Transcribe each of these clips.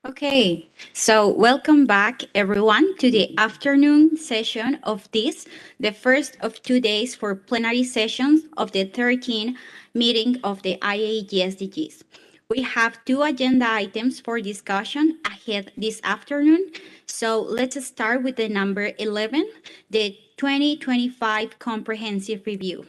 Okay, so welcome back everyone to the afternoon session of this, the first of 2 days for plenary sessions of the 13th meeting of the IAEG-SDGs. We have two agenda items for discussion ahead this afternoon. So let's start with the number 11, the 2025 Comprehensive Review.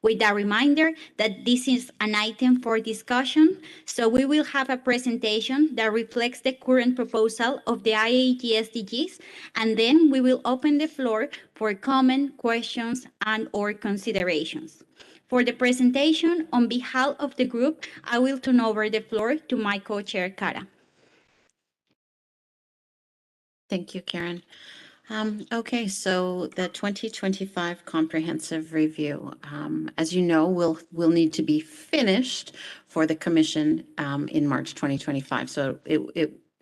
With a reminder that this is an item for discussion, so we will have a presentation that reflects the current proposal of the IAEG SDGs, and then we will open the floor for comment, questions, and/or considerations. For the presentation, on behalf of the group, I will turn over the floor to my co-chair, Cara. Thank you, Karen. Okay, so the 2025 comprehensive review, as you know, will need to be finished for the commission in March 2025. So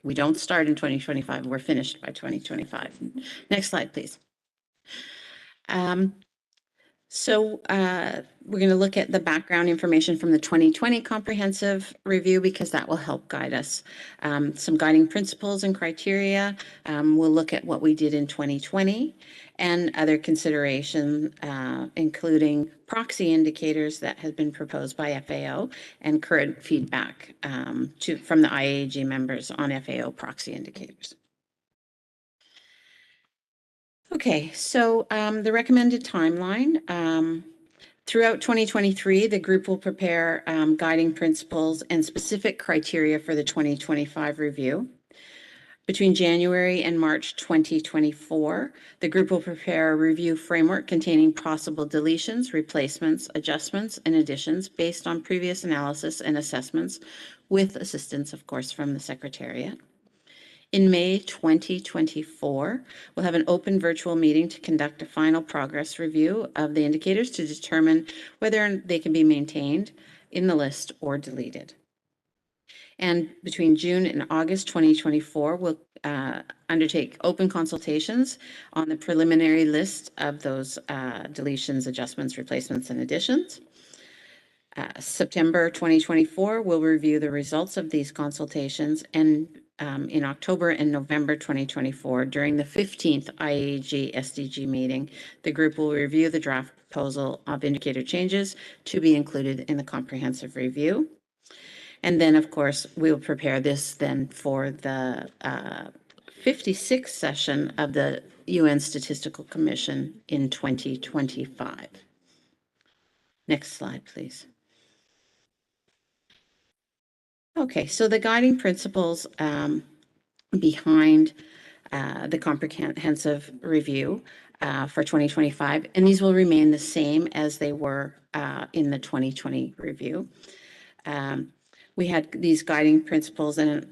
we don't start in 2025, we're finished by 2025. Next slide, please. So we're going to look at the background information from the 2020 comprehensive review because that will help guide us. Some guiding principles and criteria. We'll look at what we did in 2020 and other consideration, including proxy indicators that have been proposed by FAO and current feedback from the IAEG members on FAO proxy indicators. Okay, so the recommended timeline. Throughout 2023, the group will prepare guiding principles and specific criteria for the 2025 review. Between January and March 2024, the group will prepare a review framework containing possible deletions, replacements, adjustments, and additions based on previous analysis and assessments, with assistance, of course, from the Secretariat. In May 2024, we'll have an open virtual meeting to conduct a final progress review of the indicators to determine whether they can be maintained in the list or deleted. And between June and August 2024, we'll undertake open consultations on the preliminary list of those deletions, adjustments, replacements, and additions. September 2024, we'll review the results of these consultations, and in October and November 2024, during the 15th IAEG SDG meeting, the group will review the draft proposal of indicator changes to be included in the comprehensive review. And then, of course, we will prepare this then for the 56th session of the UN Statistical Commission in 2025. Next slide, please. Okay, so the guiding principles behind the comprehensive review for 2025, and these will remain the same as they were in the 2020 review. We had these guiding principles, and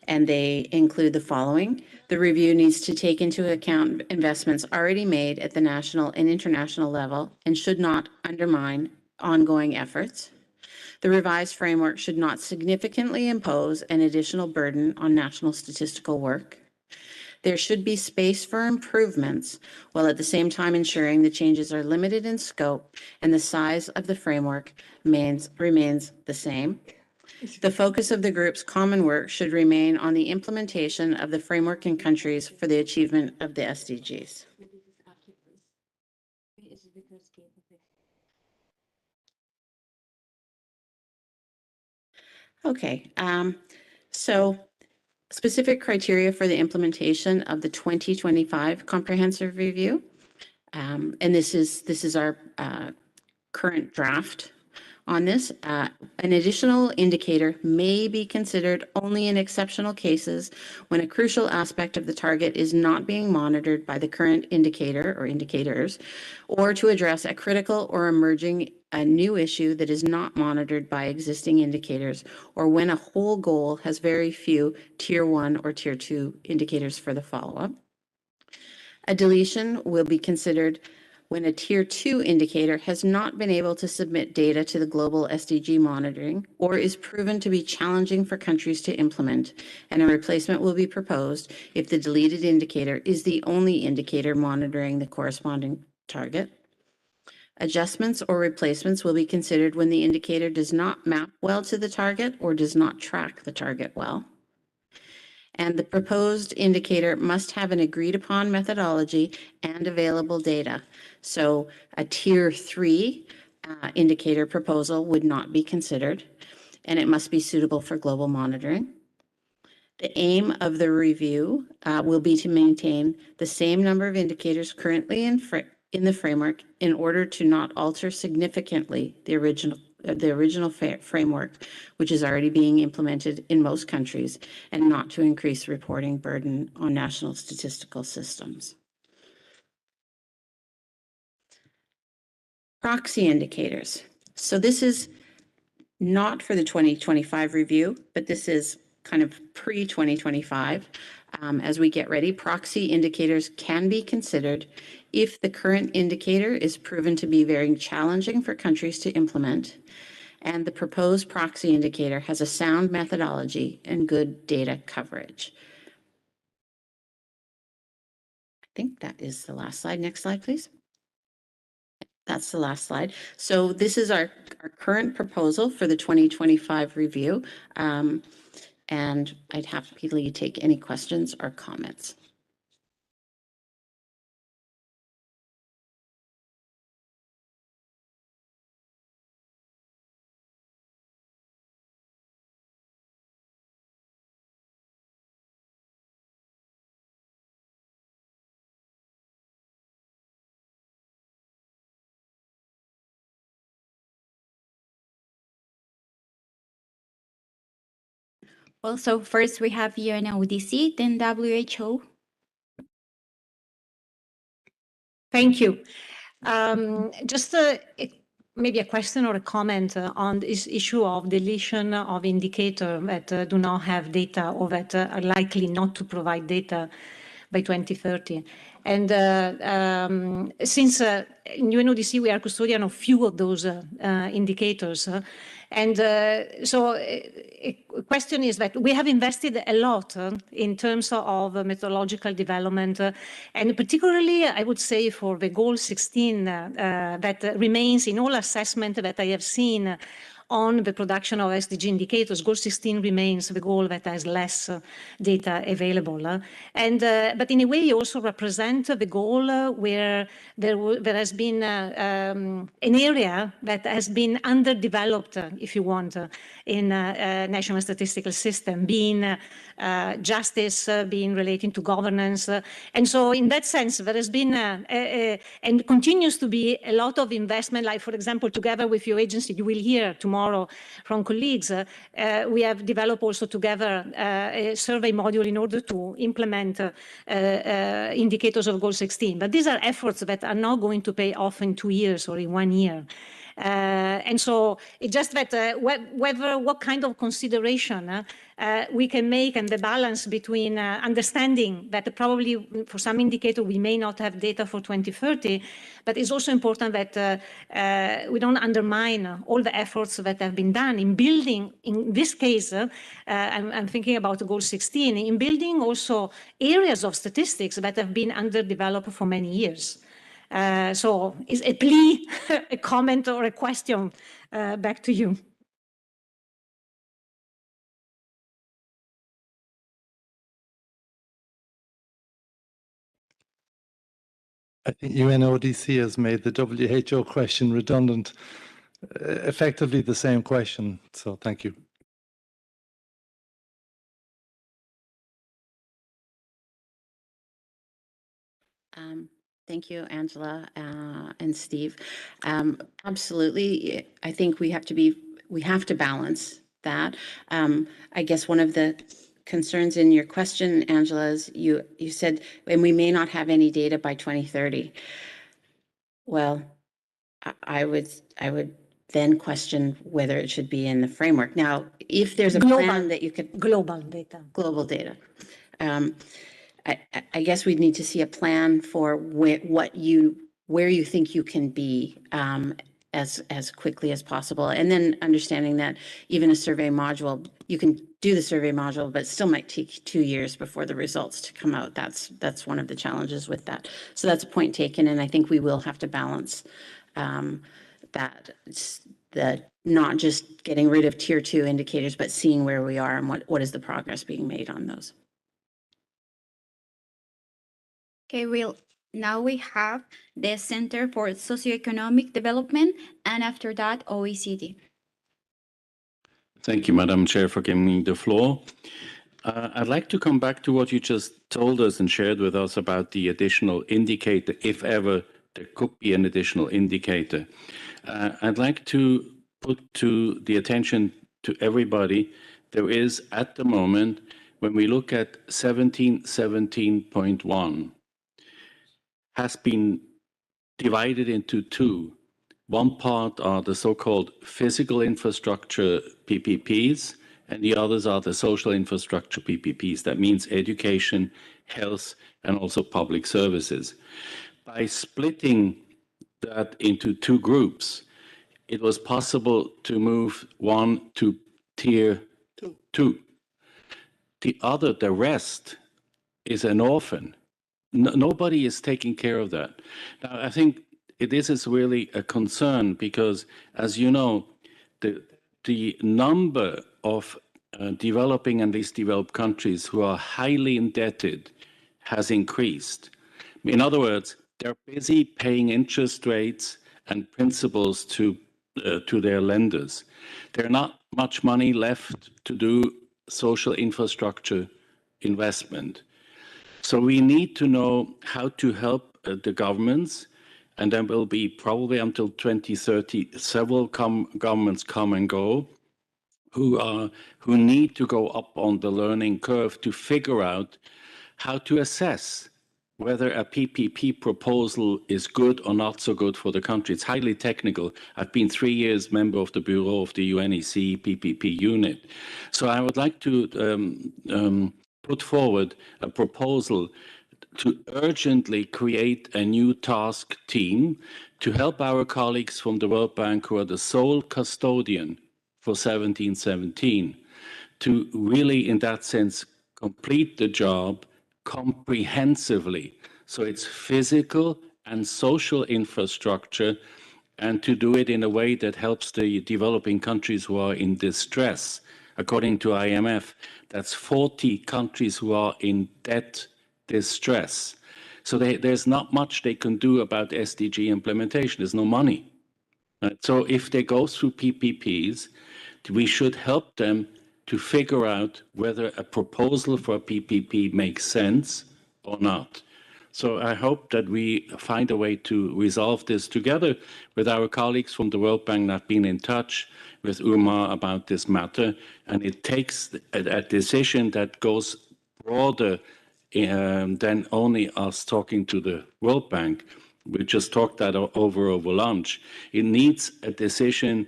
they include the following. The review needs to take into account investments already made at the national and international level and should not undermine ongoing efforts. The revised framework should not significantly impose an additional burden on national statistical work. There should be space for improvements, while at the same time ensuring the changes are limited in scope and the size of the framework remains the same. The focus of the group's common work should remain on the implementation of the framework in countries for the achievement of the SDGs. Okay, so specific criteria for the implementation of the 2025 comprehensive review. And this is our current draft on this. An additional indicator may be considered only in exceptional cases when a crucial aspect of the target is not being monitored by the current indicator or indicators, or to address a critical or emerging a new issue that is not monitored by existing indicators, or when a whole goal has very few tier 1 or tier 2 indicators for the follow-up. A deletion will be considered when a tier 2 indicator has not been able to submit data to the global SDG monitoring or is proven to be challenging for countries to implement, and a replacement will be proposed if the deleted indicator is the only indicator monitoring the corresponding target. Adjustments or replacements will be considered when the indicator does not map well to the target or does not track the target well. And the proposed indicator must have an agreed upon methodology and available data. So a tier 3 indicator proposal would not be considered, and it must be suitable for global monitoring. The aim of the review will be to maintain the same number of indicators currently in the framework in order to not alter significantly the original framework, which is already being implemented in most countries, and not to increase reporting burden on national statistical systems. Proxy indicators. So this is not for the 2025 review, but this is kind of pre-2025. As we get ready, proxy indicators can be considered if the current indicator is proven to be very challenging for countries to implement, and the proposed proxy indicator has a sound methodology and good data coverage. I think that is the last slide. Next slide, please. That's the last slide. So this is our current proposal for the 2025 review. And I'd happily take any questions or comments. Well, so first we have UNODC, then WHO. Thank you. Just maybe a question or a comment on this issue of deletion of indicator that do not have data or that are likely not to provide data by 2030. And since in UNODC we are custodian of few of those indicators, and so a question is that we have invested a lot in terms of methodological development, and particularly I would say for the goal 16 that remains in all assessment that I have seen on the production of SDG indicators. Goal 16 remains the goal that has less data available. But in a way, also represent the goal where there has been an area that has been underdeveloped, if you want, in national statistical system, being justice, being relating to governance. And so in that sense, there has been and continues to be a lot of investment, like, for example, together with your agency, you will hear tomorrow from colleagues, we have developed also together a survey module in order to implement indicators of goal 16. But these are efforts that are not going to pay off in 2 years or in 1 year. And so it's just that what kind of consideration we can make, and the balance between understanding that probably for some indicator we may not have data for 2030, but it's also important that we don't undermine all the efforts that have been done in building, in this case, I'm thinking about goal 16, in building also areas of statistics that have been underdeveloped for many years. So is a plea, a comment or a question back to you. I think UNODC has made the WHO question redundant, effectively the same question. So thank you. Thank you, Angela and Steve. Absolutely, I think we have to balance that. I guess one of the concerns in your question, Angela, is you said, and we may not have any data by 2030. Well, I would then question whether it should be in the framework. Now, if there's a plan that you could global data. I guess we'd need to see a plan for where you think you can be as quickly as possible, and then understanding that even a survey module, you can do the survey module, but it still might take 2 years before the results to come out. That's one of the challenges with that. So that's a point taken, and I think we will have to balance that not just getting rid of tier 2 indicators, but seeing where we are and what is the progress being made on those. Okay, now we have the Center for Socioeconomic Development, and after that, OECD. Thank you, Madam Chair, for giving me the floor. I'd like to come back to what you just told us and shared with us about the additional indicator, if ever there could be an additional indicator. I'd like to put to the attention to everybody, there is at the moment, when we look at 1717.1, has been divided into two. One part are the so-called physical infrastructure PPPs, and the others are the social infrastructure PPPs. That means education, health, and also public services. By splitting that into two groups, it was possible to move one to tier two. The rest is an orphan. Nobody is taking care of that. Now, I think this is really a concern because, as you know, the number of developing and least developed countries who are highly indebted has increased. In other words, they're busy paying interest rates and principals to their lenders. There's not much money left to do social infrastructure investment. So we need to know how to help the governments, and there will be probably until 2030 several governments come and go who need to go up on the learning curve to figure out how to assess whether a PPP proposal is good or not so good for the country. It's highly technical. I've been 3 years member of the Bureau of the UNEC PPP unit. So I would like to put forward a proposal to urgently create a new task team to help our colleagues from the World Bank, who are the sole custodian for 1717, to really, in that sense, complete the job comprehensively. So it's physical and social infrastructure, and to do it in a way that helps the developing countries who are in distress. According to IMF, that's 40 countries who are in debt distress. So there's not much they can do about SDG implementation. There's no money. Right? So if they go through PPPs, we should help them to figure out whether a proposal for a PPP makes sense or not. So I hope that we find a way to resolve this together with our colleagues from the World Bank. I've been in touch with Umar about this matter, and it takes a decision that goes broader than only us talking to the World Bank. We just talked that over lunch. It needs a decision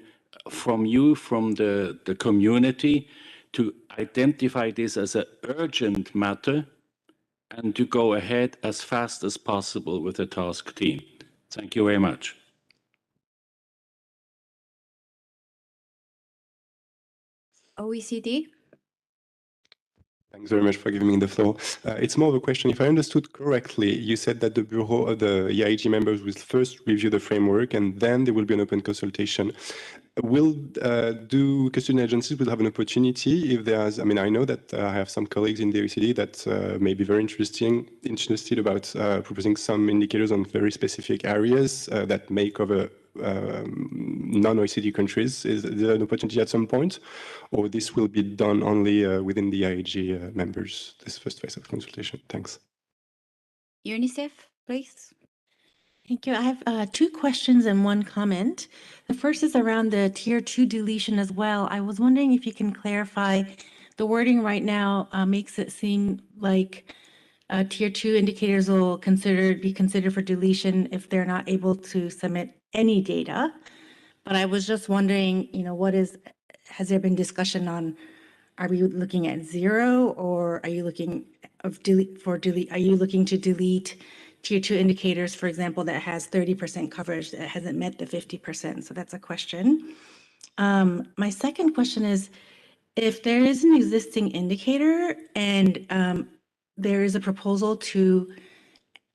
from you, from the community, to identify this as an urgent matter and to go ahead as fast as possible with the task team. Thank you very much. OECD. Thanks very much for giving me the floor. It's more of a question. If I understood correctly, you said that the Bureau of the IAEG members will first review the framework and then there will be an open consultation. Do custodian agencies will have an opportunity if there's, I mean, I know that I have some colleagues in the OECD that may be very interested about proposing some indicators on very specific areas that may cover non-OECD countries. Is there an opportunity at some point, or this will be done only within the IAEG members, this first phase of consultation? Thanks. UNICEF, please. Thank you. I have 2 questions and 1 comment. The first is around the tier 2 deletion as well. I was wondering if you can clarify the wording right now makes it seem like tier 2 indicators will be considered for deletion if they're not able to submit any data. But I was just wondering, has there been discussion on, are we looking at 0, or are you looking to delete tier 2 indicators, for example, that has 30% coverage that hasn't met the 50%? So that's a question. My second question is, if there is an existing indicator and there is a proposal to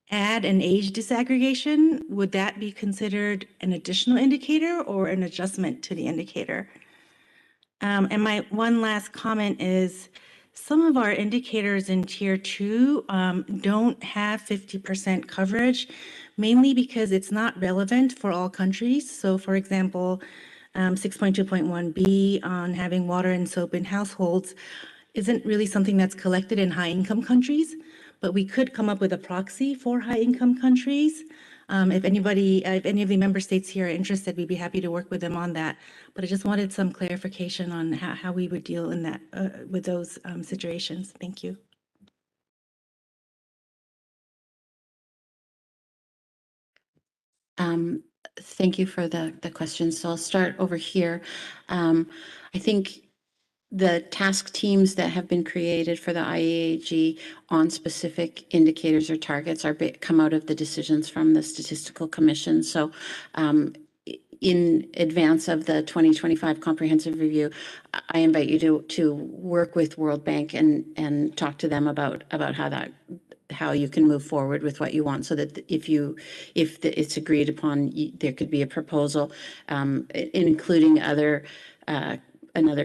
add an age disaggregation, would that be considered an additional indicator or an adjustment to the indicator? And my one last comment is, some of our indicators in tier 2 don't have 50% coverage, mainly because it's not relevant for all countries. So for example, 6.2.1b on having water and soap in households isn't really something that's collected in high-income countries, but we could come up with a proxy for high-income countries. If any of the member states here are interested, we'd be happy to work with them on that. But I just wanted some clarification on how we would deal in that with those situations. Thank you. Thank you for the question. So I'll start over here. I think the task teams that have been created for the IAEG on specific indicators or targets come out of the decisions from the Statistical Commission. So in advance of the 2025 comprehensive review, I invite you to work with World Bank and talk to them about how you can move forward with what you want, so that if it's agreed upon, there could be a proposal, including another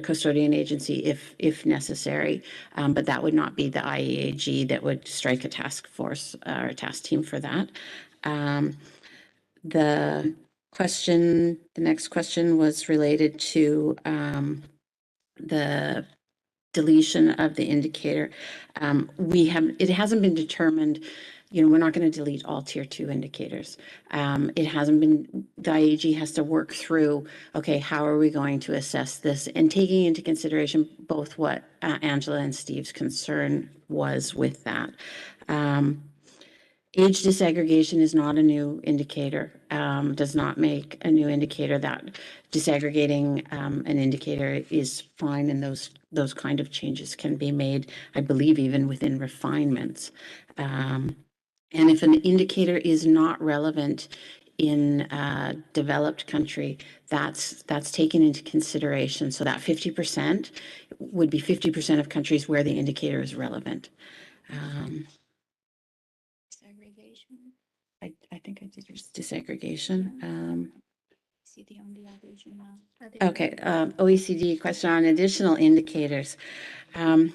custodian agency if necessary, but that would not be the IAEG that would strike a task force or a task team for that. The next question was related to the deletion of the indicator. It hasn't been determined, we're not going to delete all tier 2 indicators. It hasn't been, the IAEG has to work through, okay, how are we going to assess this? And taking into consideration both what Angela and Steve's concern was with that. Age disaggregation is not a new indicator, does not make a new indicator. That disaggregating an indicator is fine, and those kind of changes can be made, I believe, even within refinements. And if an indicator is not relevant in a developed country, that's taken into consideration. So that 50% would be 50% of countries where the indicator is relevant. I think I did disaggregation. Okay, OECD question on additional indicators. I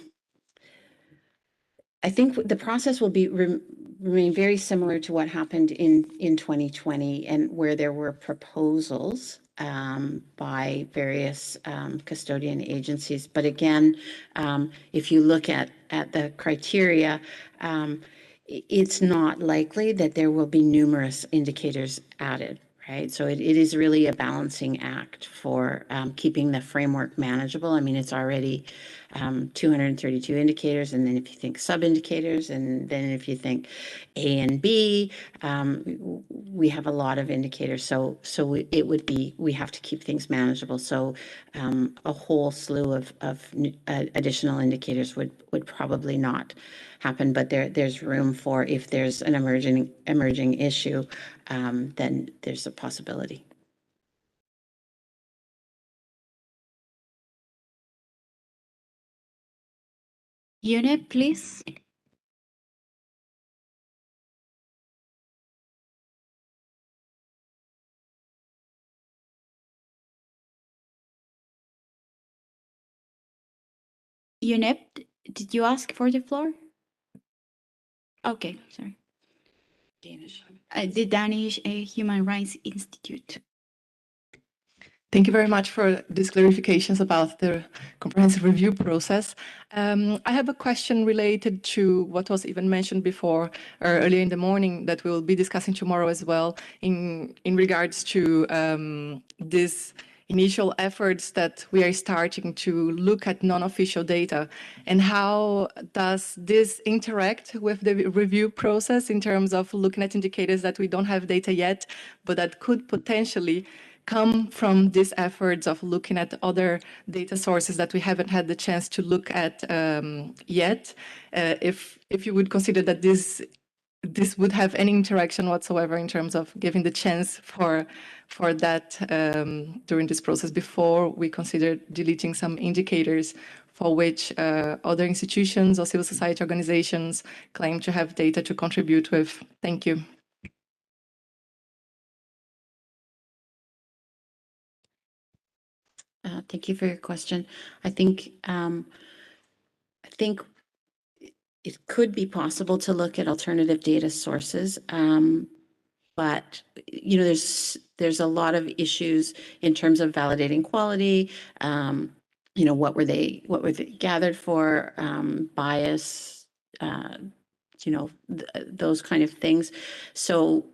think the process will remain very similar to what happened in 2020, and where there were proposals by various custodian agencies. But again, if you look at the criteria, it's not likely that there will be numerous indicators added, right? So it is really a balancing act for keeping the framework manageable. I mean, it's already 232 indicators, and then if you think sub-indicators, and then if you think A and B, we have a lot of indicators. So it would be, we have to keep things manageable. So a whole slew of additional indicators would probably not happen, but there's room for, if there's an emerging issue, then there's a possibility. UNEP, please. UNEP, did you ask for the floor? Okay, sorry. Danish. The Danish Human Rights Institute. Thank you very much for these clarifications about the comprehensive review process. I have a question related to what was even mentioned before, or earlier in the morning, that we'll be discussing tomorrow as well, in regards to these initial efforts that we are starting to look at non-official data, and how does this interact with the review process in terms of looking at indicators that we don't have data yet, but that could potentially come from these efforts of looking at other data sources that we haven't had the chance to look at yet. If you would consider that this would have any interaction whatsoever in terms of giving the chance for that during this process, before we consider deleting some indicators for which other institutions or civil society organizations claim to have data to contribute with. Thank you. Thank you for your question. I think think it could be possible to look at alternative data sources, but there's a lot of issues in terms of validating quality. What were they gathered for, bias, those kind of things. So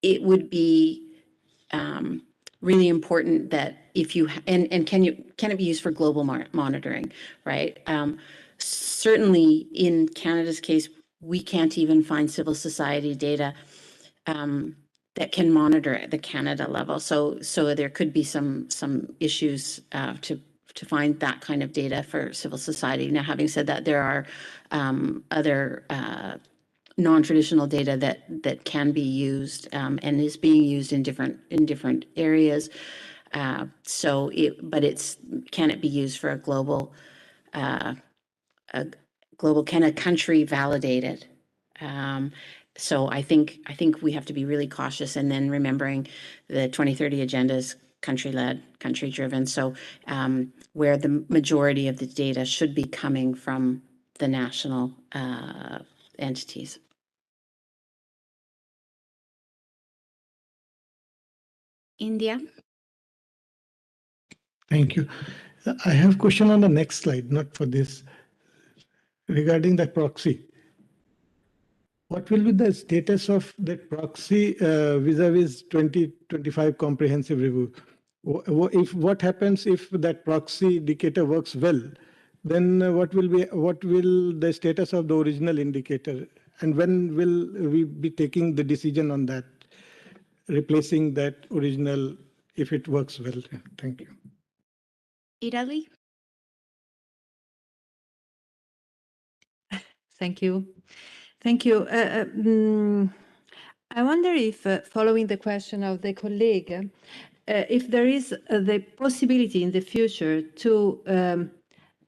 it would be really important that if you and can it be used for global monitoring, right? Certainly in Canada's case, we can't even find civil society data that can monitor at the Canada level. So there could be some issues to find that kind of data for civil society. Now, having said that, there are other non-traditional data that can be used and is being used in different areas. Can it be used for a global? Can a country validate it? So I think we have to be really cautious, and then remembering the 2030 agenda is country-led, country-driven. So where the majority of the data should be coming from the national entities. India. Thank you. I have a question on the next slide, not for this, regarding the proxy. What will be the status of that proxy vis-a-vis 2025 comprehensive review? What happens if that proxy indicator works well? Then what will the status of the original indicator? And when will we be taking the decision on that, replacing that original if it works well? Thank you. Italy. Thank you. Thank you. I wonder if, following the question of the colleague, if there is the possibility in the future to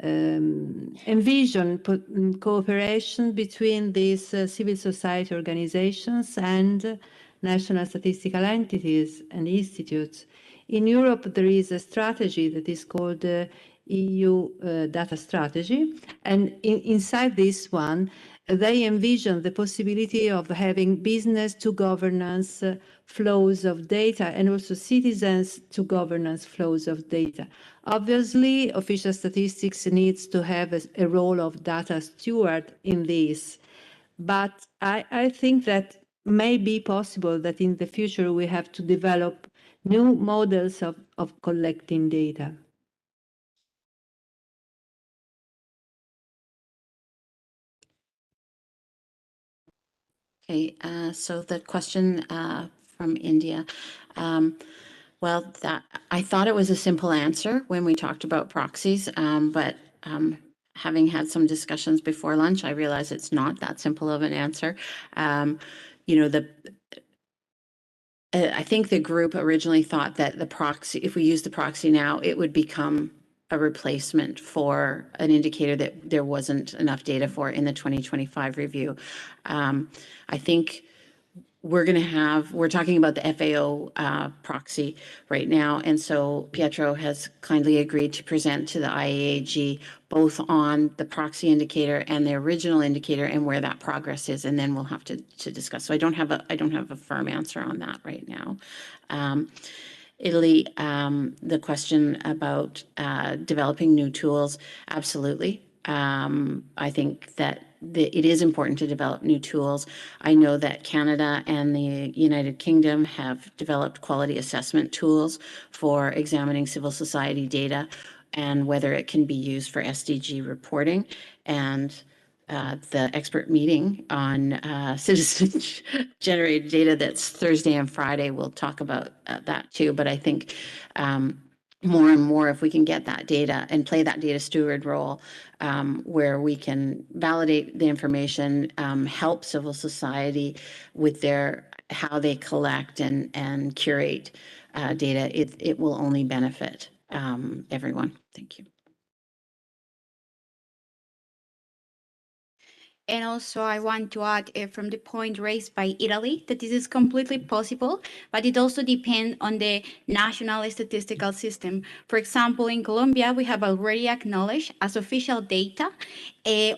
envision cooperation between these civil society organizations and national statistical entities and institutes. In Europe, there is a strategy that is called EU data strategy. And inside this one, they envision the possibility of having business to governance flows of data and also citizens to governance flows of data. Obviously, official statistics needs to have a role of data steward in this. But I think that may be possible that in the future we have to develop new models of collecting data. Okay, so the question from India. Well, I thought it was a simple answer when we talked about proxies, but having had some discussions before lunch, I realize it's not that simple of an answer. I think the group originally thought that the proxy, if we use the proxy now, it would become a replacement for an indicator that there wasn't enough data for in the 2025 review. I think we're talking about the FAO proxy right now. And so Pietro has kindly agreed to present to the IAEG both on the proxy indicator and the original indicator and where that progress is. And then we'll have to discuss. So I don't have a firm answer on that right now. Italy, the question about developing new tools, absolutely. I think that it is important to develop new tools. I know that Canada and the United Kingdom have developed quality assessment tools for examining civil society data and whether it can be used for SDG reporting. And the expert meeting on citizen-generated data that's Thursday and Friday, we'll talk about that too. But I think more and more, if we can get that data and play that data steward role, where we can validate the information, help civil society with how they collect and curate data, it will only benefit everyone. Thank you. And also, I want to add from the point raised by Italy that this is completely possible, but it also depends on the national statistical system. For example, in Colombia, we have already acknowledged as official data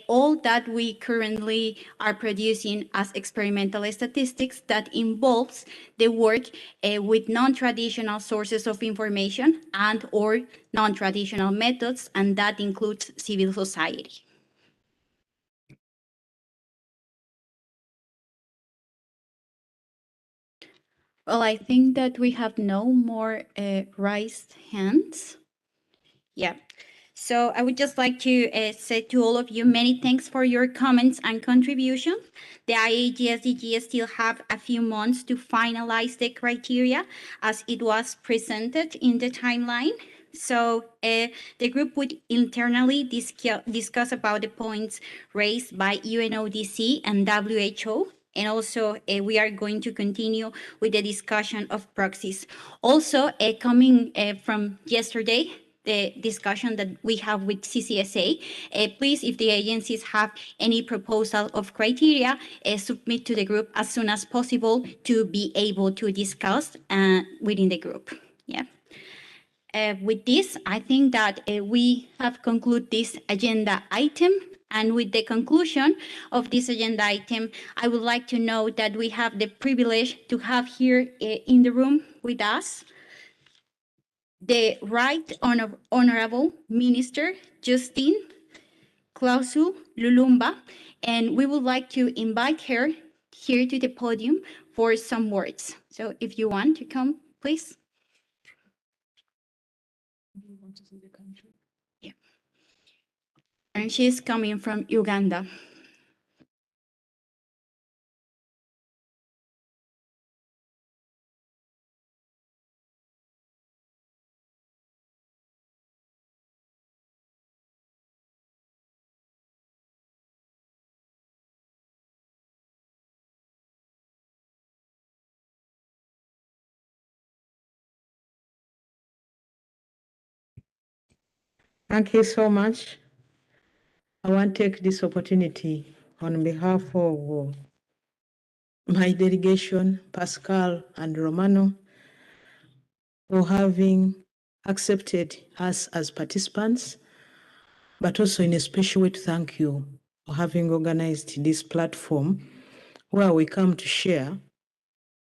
all that we currently are producing as experimental statistics that involves the work with non-traditional sources of information and or non-traditional methods, and that includes civil society. Well, I think that we have no more raised hands. Yeah. So I would just like to say to all of you, many thanks for your comments and contributions. The IAEG-SDGs still have a few months to finalize the criteria as it was presented in the timeline. So the group would internally discuss about the points raised by UNODC and WHO. And also, we are going to continue with the discussion of proxies. Also, coming from yesterday, the discussion that we have with CCSA. Please, if the agencies have any proposal of criteria, submit to the group as soon as possible to be able to discuss within the group. Yeah. With this, I think that we have concluded this agenda item. And with the conclusion of this agenda item, I would like to note that we have the privilege to have here in the room with us the Right Honorable Minister Justine Clausul Lulumba, and we would like to invite her here to the podium for some words. So if you want to come, please. Yeah. And she's coming from Uganda. Thank you so much. I want to take this opportunity on behalf of my delegation, Pascal and Romano, for having accepted us as participants, but also in a special way to thank you for having organized this platform where we come to share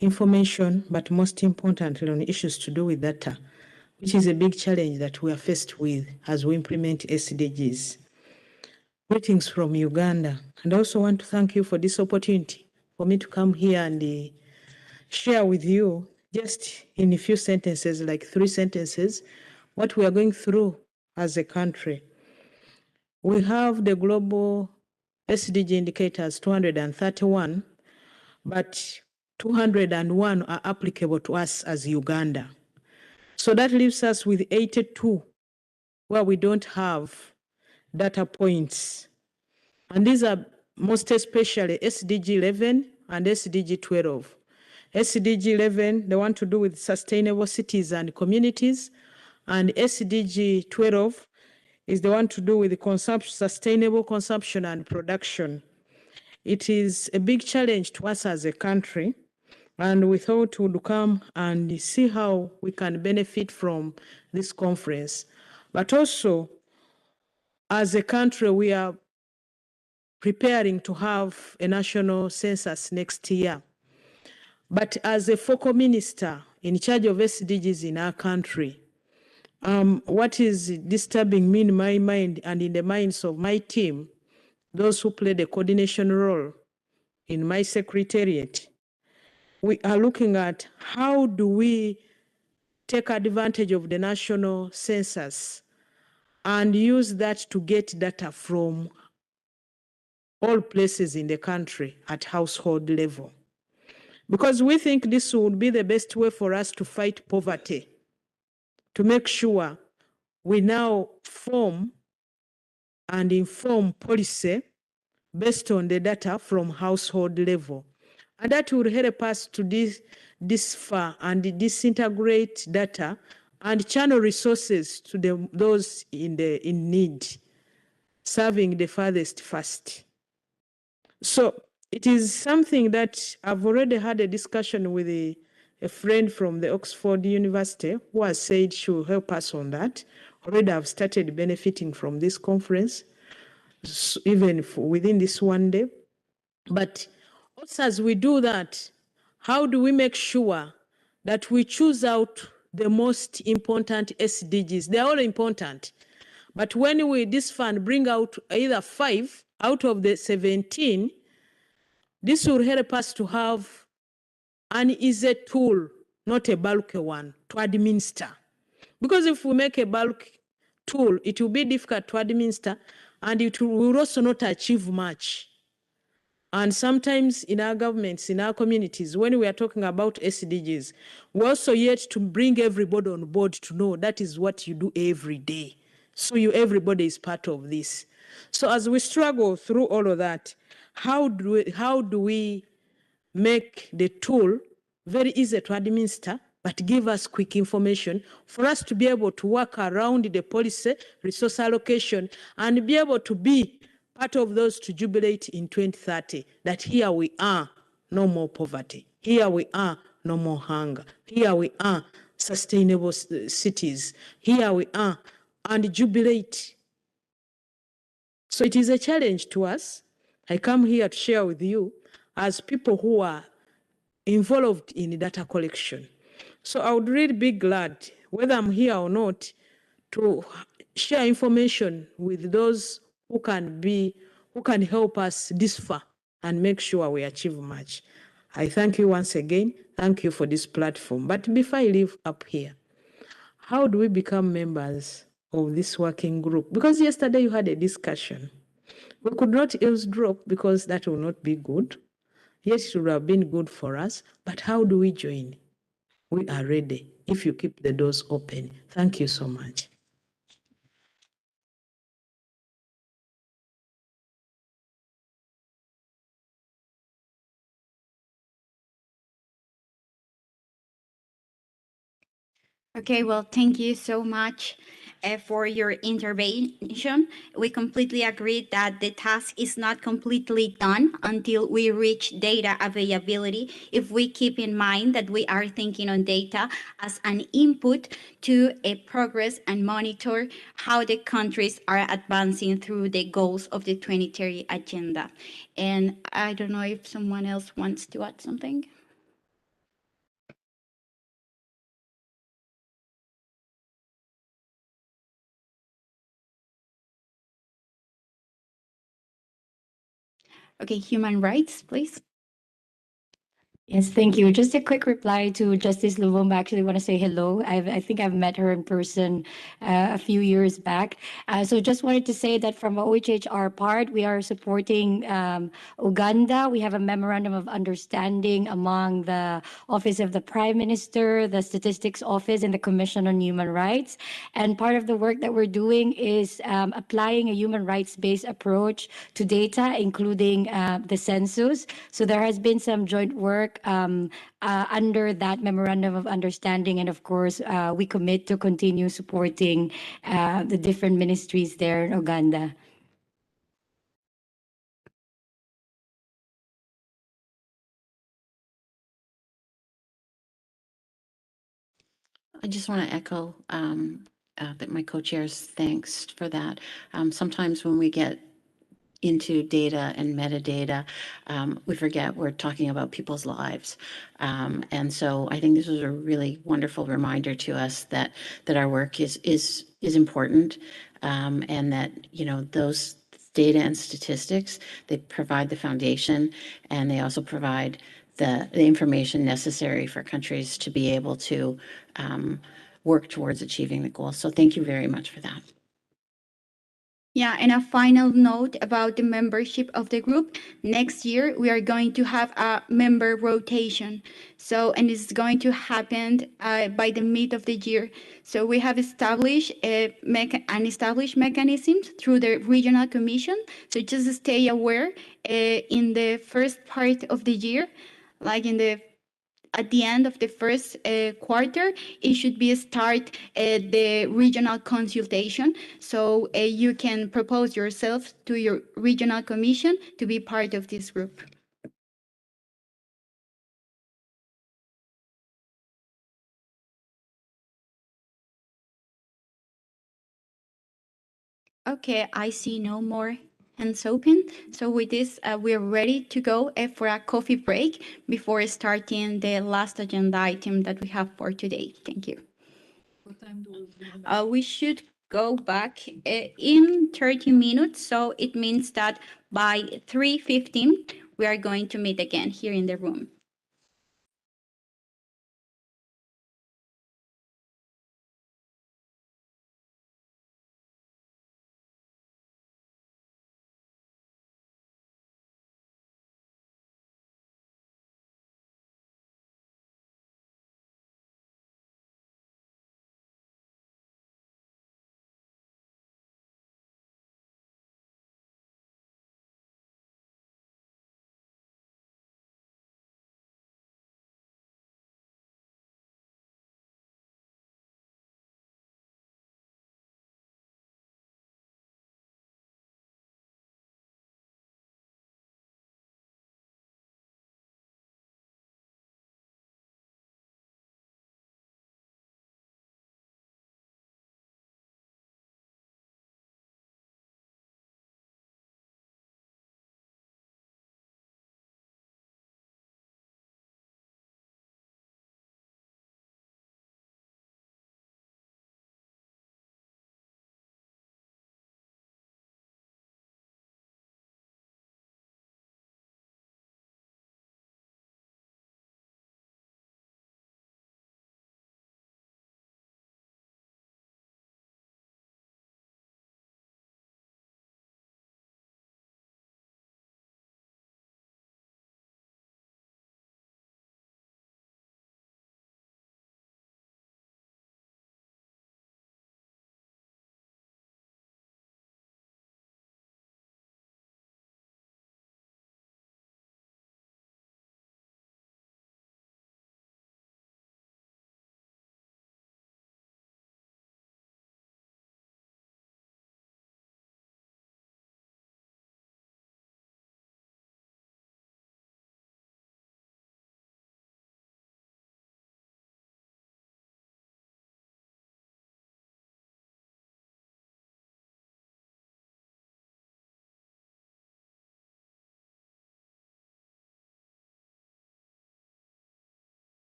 information, but most importantly on issues to do with data, which is a big challenge that we are faced with as we implement SDGs. Greetings from Uganda. And I also want to thank you for this opportunity for me to come here and share with you just in a few sentences, like 3 sentences, what we are going through as a country. We have the global SDG indicators 231, but 201 are applicable to us as Uganda. So that leaves us with 82 where we don't have data points. And these are most especially SDG 11 and SDG 12. SDG 11, the one to do with sustainable cities and communities, and SDG 12 is the one to do with the sustainable consumption and production. It is a big challenge to us as a country, and we thought we would come and see how we can benefit from this conference. But also, as a country, we are preparing to have a national census next year. But as a focal minister in charge of SDGs in our country, what is disturbing me in my mind and in the minds of my team, those who play the coordination role in my secretariat, we are looking at how do we take advantage of the national census and use that to get data from all places in the country at household level. Because we think this would be the best way for us to fight poverty, to make sure we now form and inform policy based on the data from household level. And that will help us to decipher and disintegrate data and channel resources to those in need, serving the farthest first. So it is something that I've already had a discussion with a friend from the Oxford University who has said she will help us on that. Already I've started benefiting from this conference, even within this one day. But also as we do that, how do we make sure that we choose out the most important SDGs? They're all important. But when we, this fund, bring out either 5 out of the 17, this will help us to have an easy tool, not a bulky one, to administer. Because if we make a bulk tool, it will be difficult to administer and it will also not achieve much. And sometimes in our governments, in our communities, when we are talking about SDGs, we also yet to bring everybody on board to know that is what you do every day. So everybody is part of this. So as we struggle through all of that, how do we make the tool very easy to administer, but give us quick information for us to be able to work around the policy, resource allocation, and be able to be part of those to jubilate in 2030, that here we are, no more poverty. Here we are, no more hunger. Here we are, sustainable cities. Here we are, and jubilate. So it is a challenge to us. I come here to share with you as people who are involved in data collection. So I would really be glad, whether I'm here or not, to share information with those who can help us this far and make sure we achieve much. I thank you once again. Thank you for this platform. But before I leave up here, how do we become members of this working group? Because yesterday you had a discussion. We could not eavesdrop because that will not be good. Yes, it would have been good for us, but how do we join? We are ready if you keep the doors open. Thank you so much. Okay, well, thank you so much for your intervention. We completely agree that the task is not completely done until we reach data availability. If we keep in mind that we are thinking on data as an input to a progress and monitor how the countries are advancing through the goals of the 2030 agenda. And I don't know if someone else wants to add something. Okay, human rights, please. Yes, thank you. Just a quick reply to Justice Lumumba. Actually, want to say hello. I think I've met her in person a few years back. So just wanted to say that from OHHR part, we are supporting Uganda. We have a memorandum of understanding among the Office of the Prime Minister, the Statistics Office, and the Commission on Human Rights. And part of the work that we're doing is applying a human rights-based approach to data, including the census. So there has been some joint work under that memorandum of understanding. And of course, we commit to continue supporting the different ministries there in Uganda. I just want to echo that my co-chair's thanks for that. Sometimes when we get into data and metadata, we forget we're talking about people's lives. And so I think this was a really wonderful reminder to us that our work is important, and that, you know, those data and statistics, they provide the foundation, and they also provide the information necessary for countries to be able to work towards achieving the goals. So thank you very much for that. Yeah, and a final note about the membership of the group. Next year, we are going to have a member rotation. So, and it's going to happen by the mid of the year. So we have established an established mechanism through the regional commission. So just stay aware in the first part of the year, like in the at the end of the first quarter, it should be start the regional consultation. So you can propose yourself to your regional commission to be part of this group. Okay, I see no more hands open. So with this, we're ready to go for a coffee break before starting the last agenda item that we have for today. Thank you. What time do we We should go back in 30 minutes. So it means that by 3:15, we are going to meet again here in the room.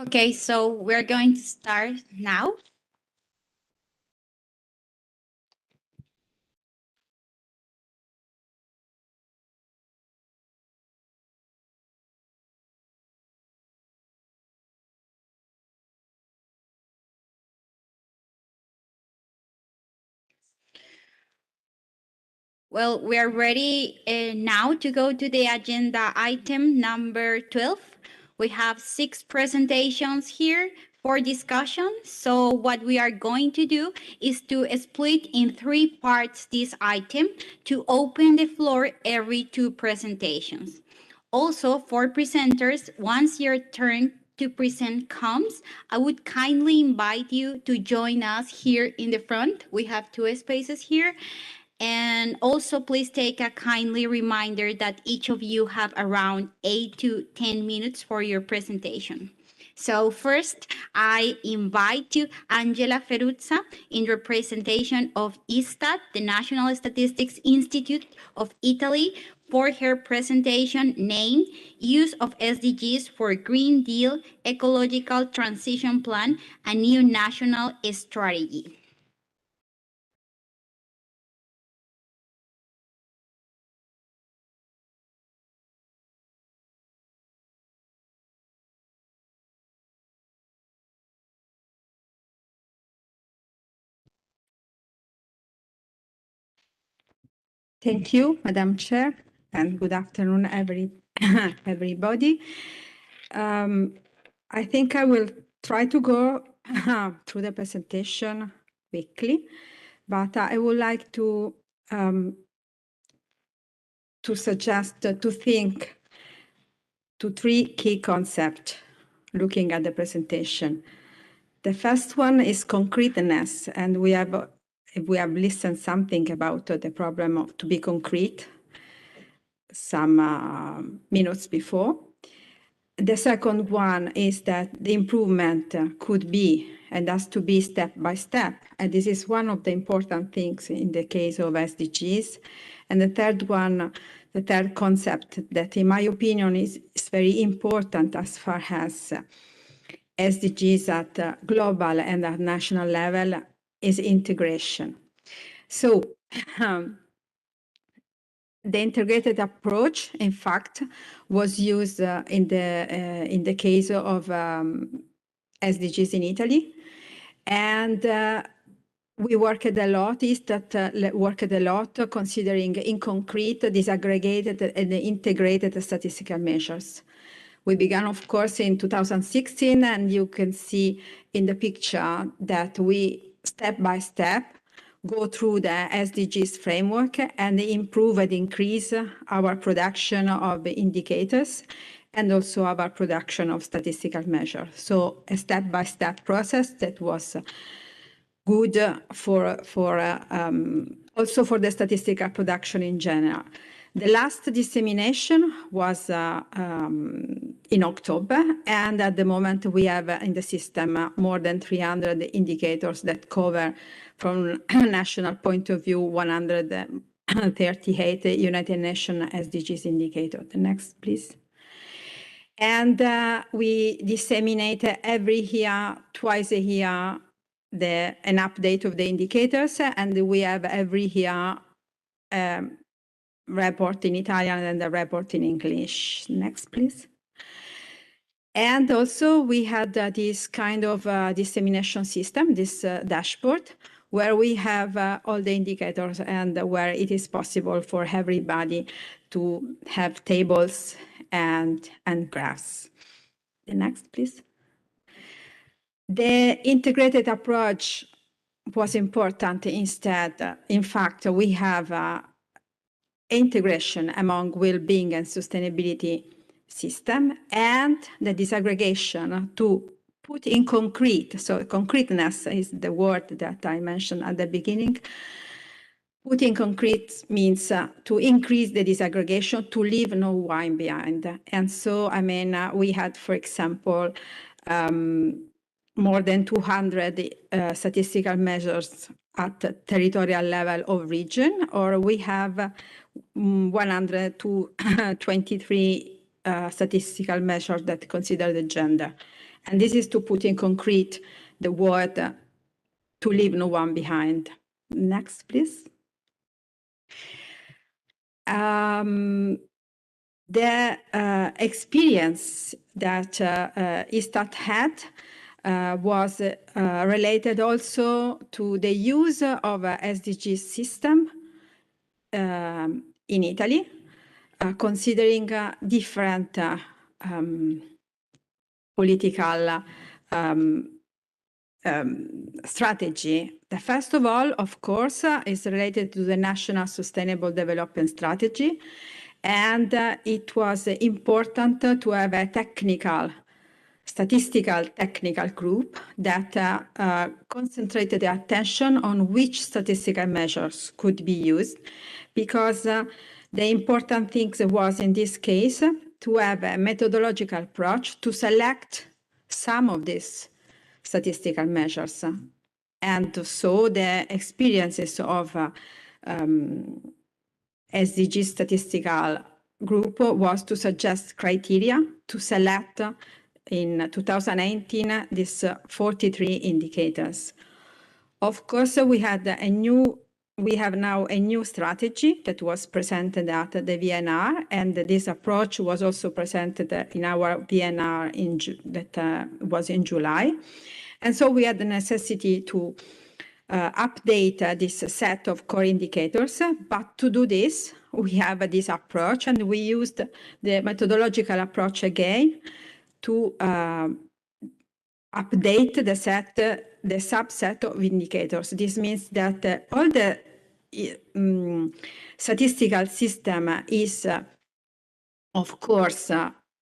Okay, so we're going to start now. Well, we are ready now to go to the agenda item number 12. We have 6 presentations here for discussion. So what we are going to do is to split in 3 parts this item to open the floor every 2 presentations. Also, for presenters, once your turn to present comes, I would kindly invite you to join us here in the front. We have 2 spaces here. And also, please take a kindly reminder that each of you have around 8 to 10 minutes for your presentation. So first, I invite you, Angela Ferruzza, in representation of ISTAT, the National Statistics Institute of Italy, for her presentation named Use of SDGs for Green Deal Ecological Transition Plan, a New National Strategy. Thank you, Madam Chair, and good afternoon, everybody. I think I will try to go through the presentation quickly, but I would like to suggest to think to 3 key concepts looking at the presentation. The first one is concreteness, and we have listened something about the problem of to be concrete some minutes before. The second one is that the improvement could be and has to be step by step, and this is one of the important things in the case of SDGs. And the third one, the third concept that in my opinion is very important as far as SDGs at global and at national level is integration. So the integrated approach, in fact, was used in the case of SDGs in Italy, and we worked a lot. Worked a lot considering in concrete, disaggregated and integrated statistical measures. We began, of course, in 2016, and you can see in the picture that we, step by step, go through the SDGs framework and improve and increase our production of indicators and also our production of statistical measures. So a step-by-step process that was good also for the statistical production in general. The last dissemination was in October, and at the moment we have in the system more than 300 indicators that cover, from a national point of view, 138 United Nations SDGs indicators. The next, please. And we disseminate every year, twice a year, an update of the indicators, and we have every year report in Italian and a report in English. Next, please. And also we had this kind of dissemination system, this dashboard, where we have all the indicators and where it is possible for everybody to have tables and graphs. The next, please. The integrated approach was important instead. In fact, we have integration among well-being and sustainability system and the disaggregation to put in concrete. So concreteness is the word that I mentioned at the beginning. Put in concrete means to increase the disaggregation, to leave no one behind. And so, I mean, we had, for example, more than 200 statistical measures at territorial level of region, or we have 123 statistical measures that consider the gender. And this is to put in concrete the word to leave no one behind. Next, please. The experience that ISTAT had was related also to the use of a SDG system in Italy, considering different political strategy. The first of all, of course, is related to the National Sustainable Development Strategy, and it was important to have a statistical technical group that concentrated the attention on which statistical measures could be used, because the important thing was in this case to have a methodological approach to select some of these statistical measures. And so the experiences of SDG statistical group was to suggest criteria to select in 2019 these 43 indicators. Of course, we have now a new strategy that was presented at the VNR, and this approach was also presented in our VNR that was in July. And so we had the necessity to update this set of core indicators, but to do this, we have this approach, and we used the methodological approach again to update the subset of indicators. This means that all the statistical system is, of course,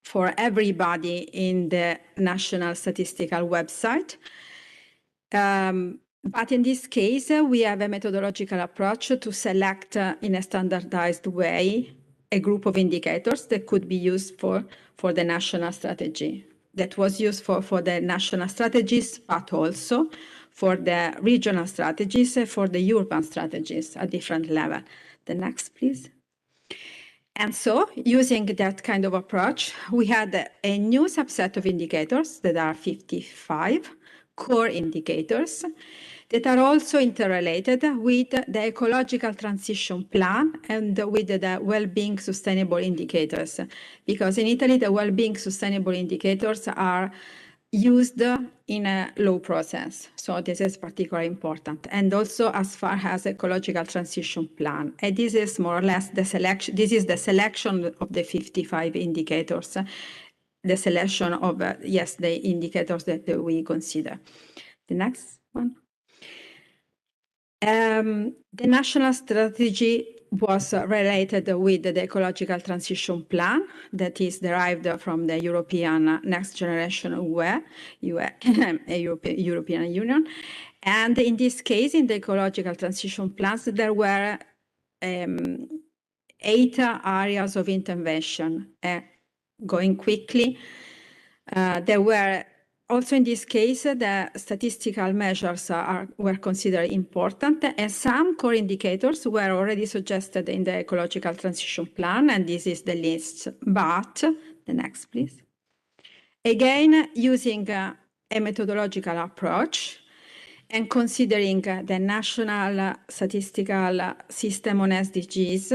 for everybody in the National Statistical website. But in this case, we have a methodological approach to select in a standardized way a group of indicators that could be used for the national strategy. That was used for the national strategies, but also for the regional strategies, for the urban strategies at different level. The next, please. And so, using that kind of approach, we had a new subset of indicators that are 55 core indicators that are also interrelated with the ecological transition plan and with the well-being sustainable indicators. Because in Italy, the well-being sustainable indicators are used in a law process. So this is particularly important. And also as far as ecological transition plan. And this is more or less the selection. This is the selection of the 55 indicators. The selection of, yes, the indicators that we consider. The next one. The national strategy was related with the ecological transition plan that is derived from the European Next Generation European Union. And in this case, in the ecological transition plans, there were 8 areas of intervention. Going quickly, there were also in this case, the statistical measures were considered important, and some core indicators were already suggested in the ecological transition plan, and this is the list. But, the next, please. Again, using a methodological approach and considering the national statistical system on SDGs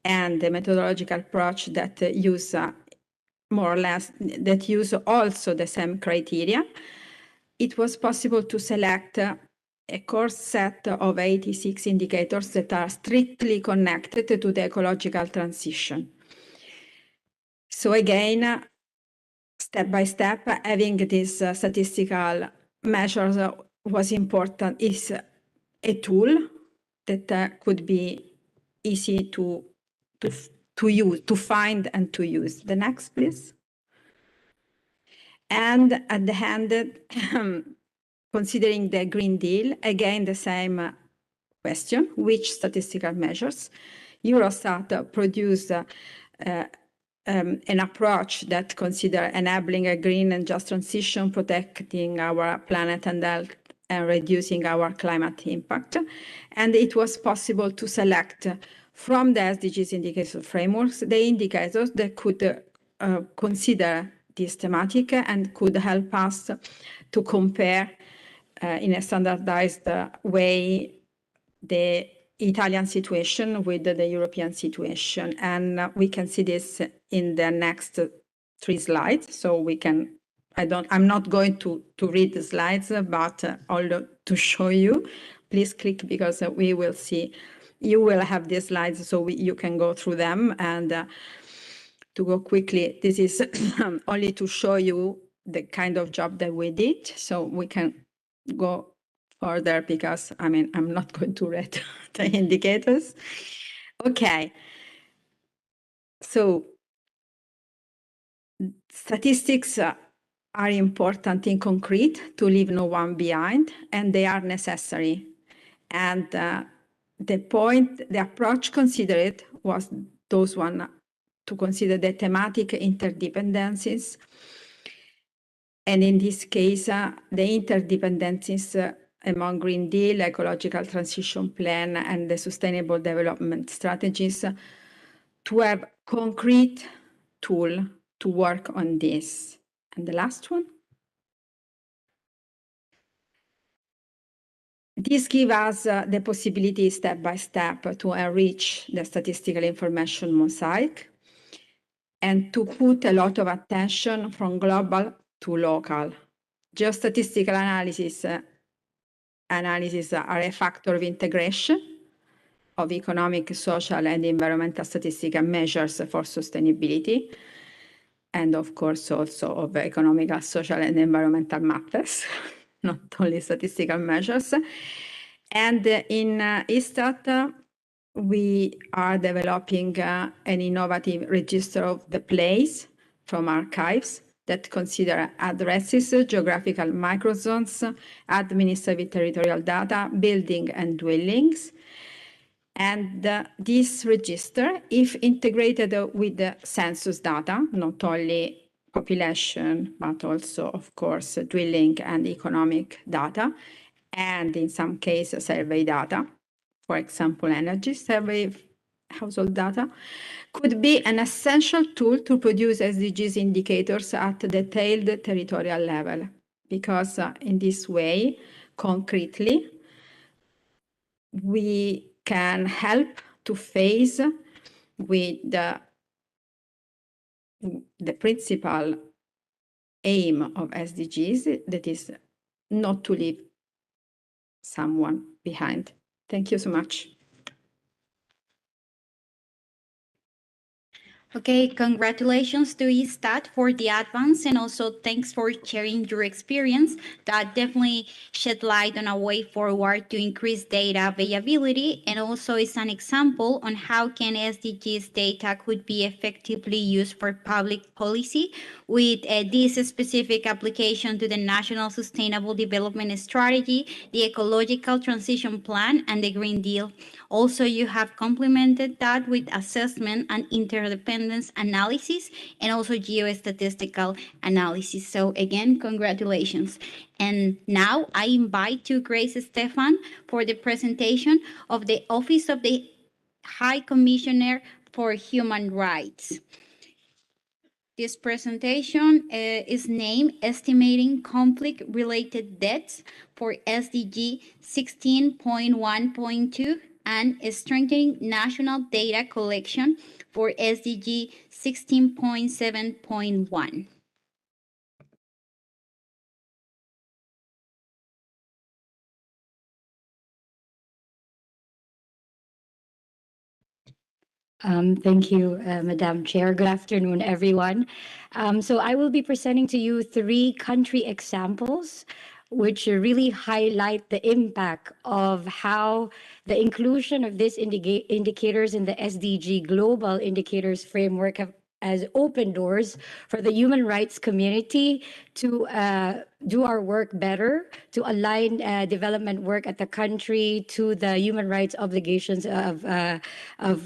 and the methodological approach that use more or less, that use also the same criteria, it was possible to select a core set of 86 indicators that are strictly connected to the ecological transition. So again, step by step, having these statistical measures was important, is a tool that could be easy to use, to find and to use. The next, please. And at the end, considering the Green Deal, again, the same question, which statistical measures? Eurostat produced an approach that considers enabling a green and just transition, protecting our planet and health, and reducing our climate impact. And it was possible to select from the SDGs indicator frameworks the indicators that could consider this thematic and could help us to compare in a standardized way the Italian situation with the European situation. And we can see this in the next 3 slides. So we can, I'm not going to read the slides, but although to show you, please click because we will see, you will have these slides so you can go through them. And to go quickly, this is only to show you the kind of job that we did. So we can go further because, I mean, I'm not going to read the indicators. Okay. So statistics are important in concrete to leave no one behind, and they are necessary. And the approach considered was those one to consider the thematic interdependencies. And in this case, the interdependencies among Green Deal, ecological transition plan, and the sustainable development strategies to have concrete tool to work on this. And the last one. This gives us the possibility step by step to enrich the statistical information mosaic and to put a lot of attention from global to local. Geostatistical analysis are a factor of integration of economic, social, and environmental statistical measures for sustainability, and of course also of economical, social, and environmental matters, not only statistical measures. And in ISTAT, we are developing an innovative register of the place from archives that consider addresses, geographical microzones, administrative territorial data, building and dwellings. And this register, if integrated with the census data, not only population, but also, of course, dwelling and economic data, and in some cases, survey data, for example, energy survey, household data, could be an essential tool to produce SDGs indicators at detailed territorial level, because in this way, concretely, we can help to face with the principal aim of SDGs, that is not to leave someone behind. Thank you so much. Okay, congratulations to ISTAT for the advance, and also thanks for sharing your experience. That definitely shed light on a way forward to increase data availability, and also is an example on how can SDGs data could be effectively used for public policy with this specific application to the National Sustainable Development Strategy, the Ecological Transition Plan, and the Green Deal. Also, you have complemented that with assessment and interdependence analysis and also geostatistical analysis. So again, congratulations. And now I invite to Grace Stefan for the presentation of the Office of the High Commissioner for Human Rights. This presentation is named Estimating Conflict-Related Deaths for SDG 16.1.2 and Strengthening National Data Collection for SDG 16.7.1. Thank you, Madam Chair. Good afternoon, everyone. So I will be presenting to you 3 country examples which really highlight the impact of how the inclusion of these indicators in the SDG Global Indicators Framework has opened doors for the human rights community to do our work better, to align development work at the country to the human rights obligations of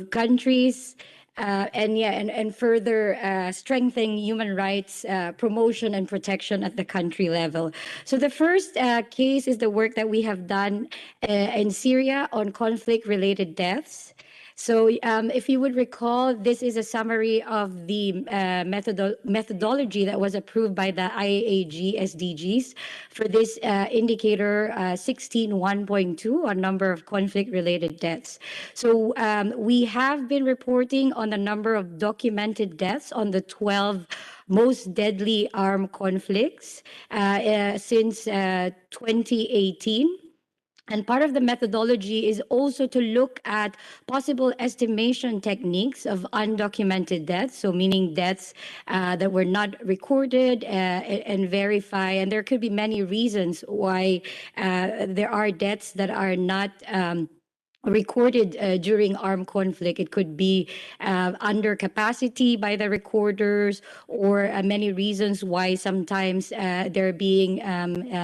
countries, and further strengthening human rights promotion and protection at the country level. So the first case is the work that we have done in Syria on conflict-related deaths. So if you would recall, this is a summary of the methodology that was approved by the IAEG-SDGs for this indicator 16.1.2 on number of conflict-related deaths. So we have been reporting on the number of documented deaths on the 12 most deadly armed conflicts since 2018. And part of the methodology is also to look at possible estimation techniques of undocumented deaths, so meaning deaths that were not recorded and verify. And there could be many reasons why there are deaths that are not recorded during armed conflict. It could be under capacity by the recorders, or many reasons why sometimes they're being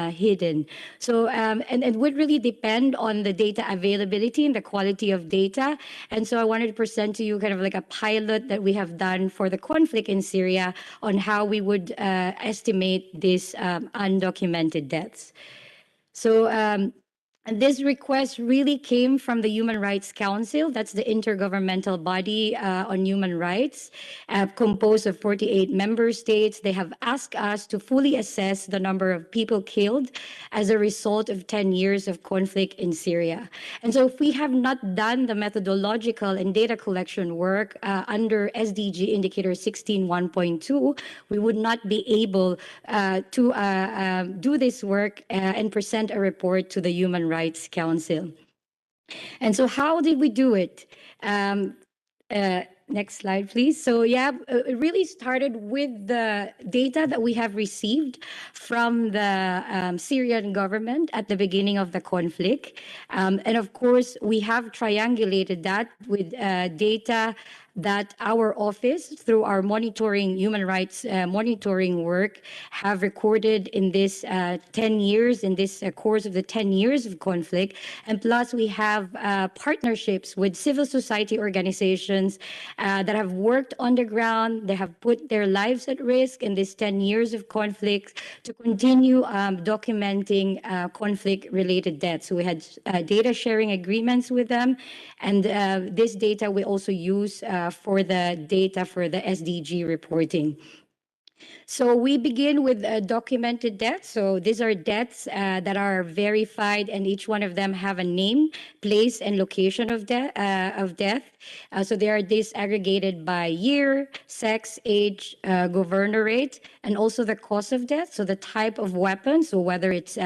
hidden. So and it would really depend on the data availability and the quality of data. And so I wanted to present to you kind of like a pilot that we have done for the conflict in Syria on how we would estimate these undocumented deaths. So and this request really came from the Human Rights Council. That's the intergovernmental body on human rights, composed of 48 member states. They have asked us to fully assess the number of people killed as a result of 10 years of conflict in Syria. And so if we have not done the methodological and data collection work under SDG indicator 16.1.2, we would not be able to do this work and present a report to the Human Rights Council. And so how did we do it? Next slide, please. So yeah, it really started with the data that we have received from the Syrian government at the beginning of the conflict. And of course, we have triangulated that with data that our office, through our monitoring, human rights monitoring work, have recorded in this 10 years, in this course of the 10 years of conflict. And plus we have partnerships with civil society organizations that have worked on the ground. They have put their lives at risk in this 10 years of conflict to continue documenting conflict-related deaths. So we had data sharing agreements with them, and this data we also use for the data for the SDG reporting. So we begin with documented deaths. So these are deaths that are verified, and each one of them have a name, place, and location of death. So they are disaggregated by year, sex, age, governorate, and also the cause of death. So the type of weapon, so whether it's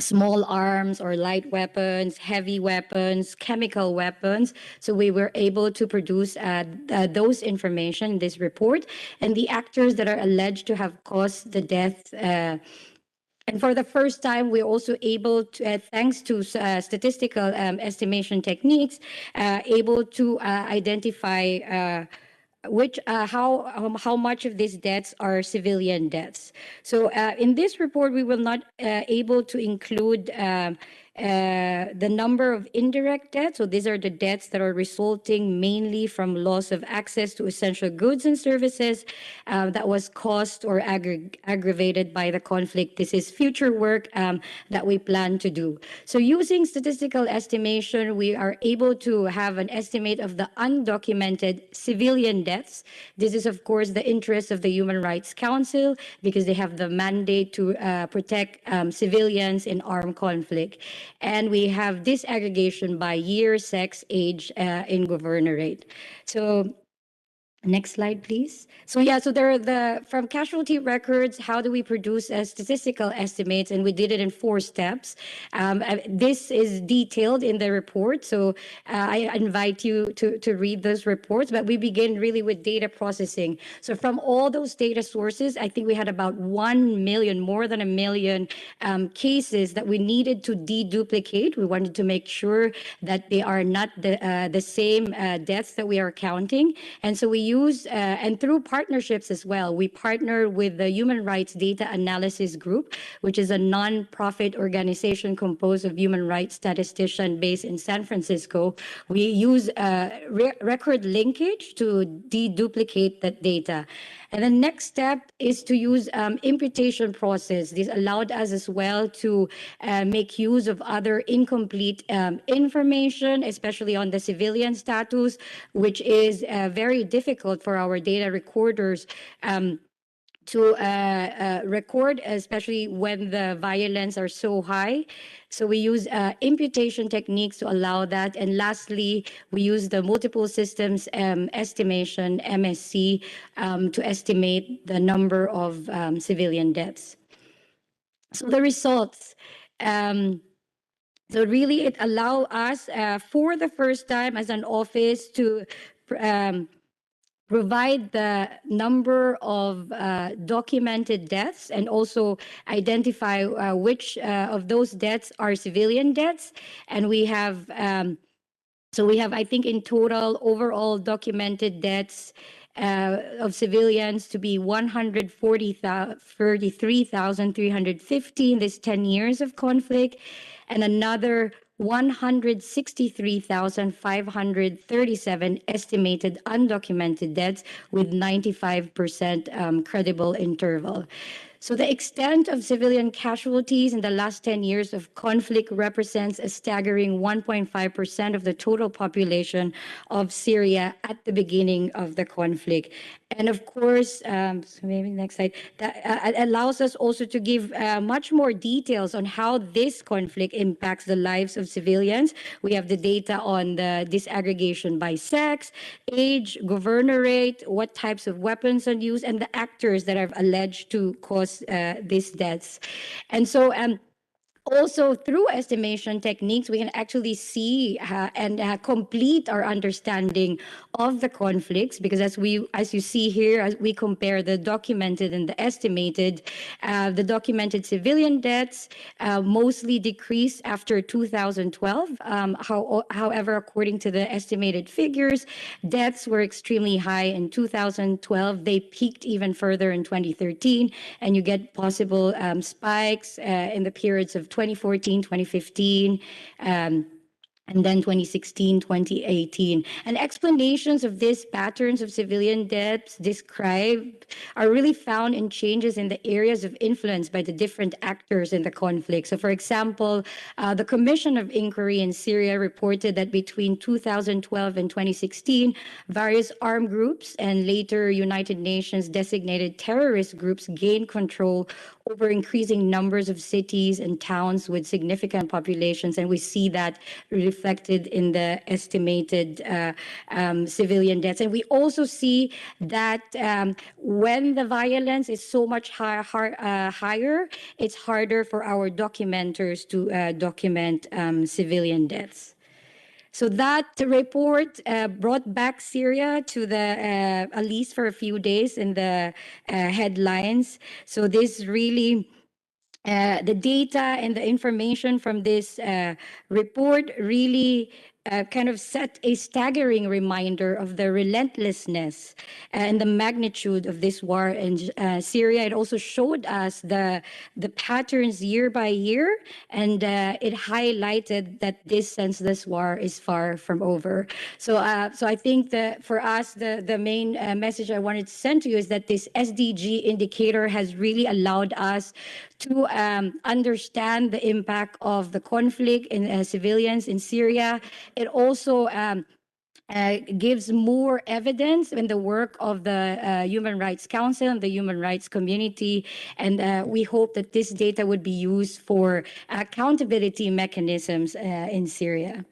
small arms or light weapons, heavy weapons, chemical weapons. So we were able to produce those information in this report, and the actors that are alleged to have caused the death. And for the first time, we're also able to, thanks to statistical estimation techniques, able to identify how much of these deaths are civilian deaths. So in this report, we will not able to include the number of indirect deaths. So these are the deaths that are resulting mainly from loss of access to essential goods and services that was caused or aggravated by the conflict. This is future work that we plan to do. So using statistical estimation, we are able to have an estimate of the undocumented civilian deaths. This is, of course, the interest of the Human Rights Council, because they have the mandate to protect civilians in armed conflict. And we have disaggregation by year, sex, age, in governorate. So next slide, please. So yeah, so there are from casualty records, how do we produce statistical estimates? And we did it in 4 steps. This is detailed in the report, so I invite you to read those reports, but we begin really with data processing. So from all those data sources, I think we had about 1 million, more than 1 million cases that we needed to deduplicate. We wanted to make sure that they are not the same deaths that we are counting. And so we use, and through partnerships as well, we partner with the Human Rights Data Analysis Group, which is a non-profit organization composed of human rights statisticians based in San Francisco. We use record linkage to deduplicate that data. And the next step is to use imputation process. This allowed us as well to make use of other incomplete information, especially on the civilian status, which is very difficult for our data recorders to record, especially when the violence are so high. So we use imputation techniques to allow that. And lastly, we use the multiple systems estimation, MSC, to estimate the number of civilian deaths. So the results. So really, it allows us for the first time as an office to provide the number of documented deaths and also identify which of those deaths are civilian deaths. And we have, I think, in total, overall documented deaths of civilians to be 133,350 in this 10 years of conflict, and another 163,537 estimated undocumented deaths with 95% credible interval. So the extent of civilian casualties in the last 10 years of conflict represents a staggering 1.5% of the total population of Syria at the beginning of the conflict. And of course, so maybe next slide, that allows us also to give much more details on how this conflict impacts the lives of civilians. We have the data on the disaggregation by sex, age, governorate, what types of weapons are used, and the actors that are alleged to cause these deaths. And so also through estimation techniques, we can actually see and complete our understanding of the conflicts, because as you see here, as we compare the documented and the estimated, the documented civilian deaths mostly decreased after 2012. However, according to the estimated figures, deaths were extremely high in 2012. They peaked even further in 2013, and you get possible spikes in the periods of 2014, 2015, and then 2016, 2018. And explanations of these patterns of civilian deaths described are really found in changes in the areas of influence by the different actors in the conflict. So for example, the Commission of Inquiry in Syria reported that between 2012 and 2016, various armed groups and later United Nations designated terrorist groups gained control over increasing numbers of cities and towns with significant populations. And we see that reflected in the estimated civilian deaths. And we also see that when the violence is so much higher, it's harder for our documenters to document civilian deaths. So that report brought back Syria to the, at least for a few days, in the headlines. So this really, the data and the information from this report really kind of set a staggering reminder of the relentlessness and the magnitude of this war in Syria. It also showed us the patterns year by year, and it highlighted that this senseless war is far from over. So I think that for us, the main message I wanted to send to you is that this SDG indicator has really allowed us to understand the impact of the conflict in civilians in Syria. It also gives more evidence in the work of the Human Rights Council and the human rights community. And we hope that this data would be used for accountability mechanisms in Syria.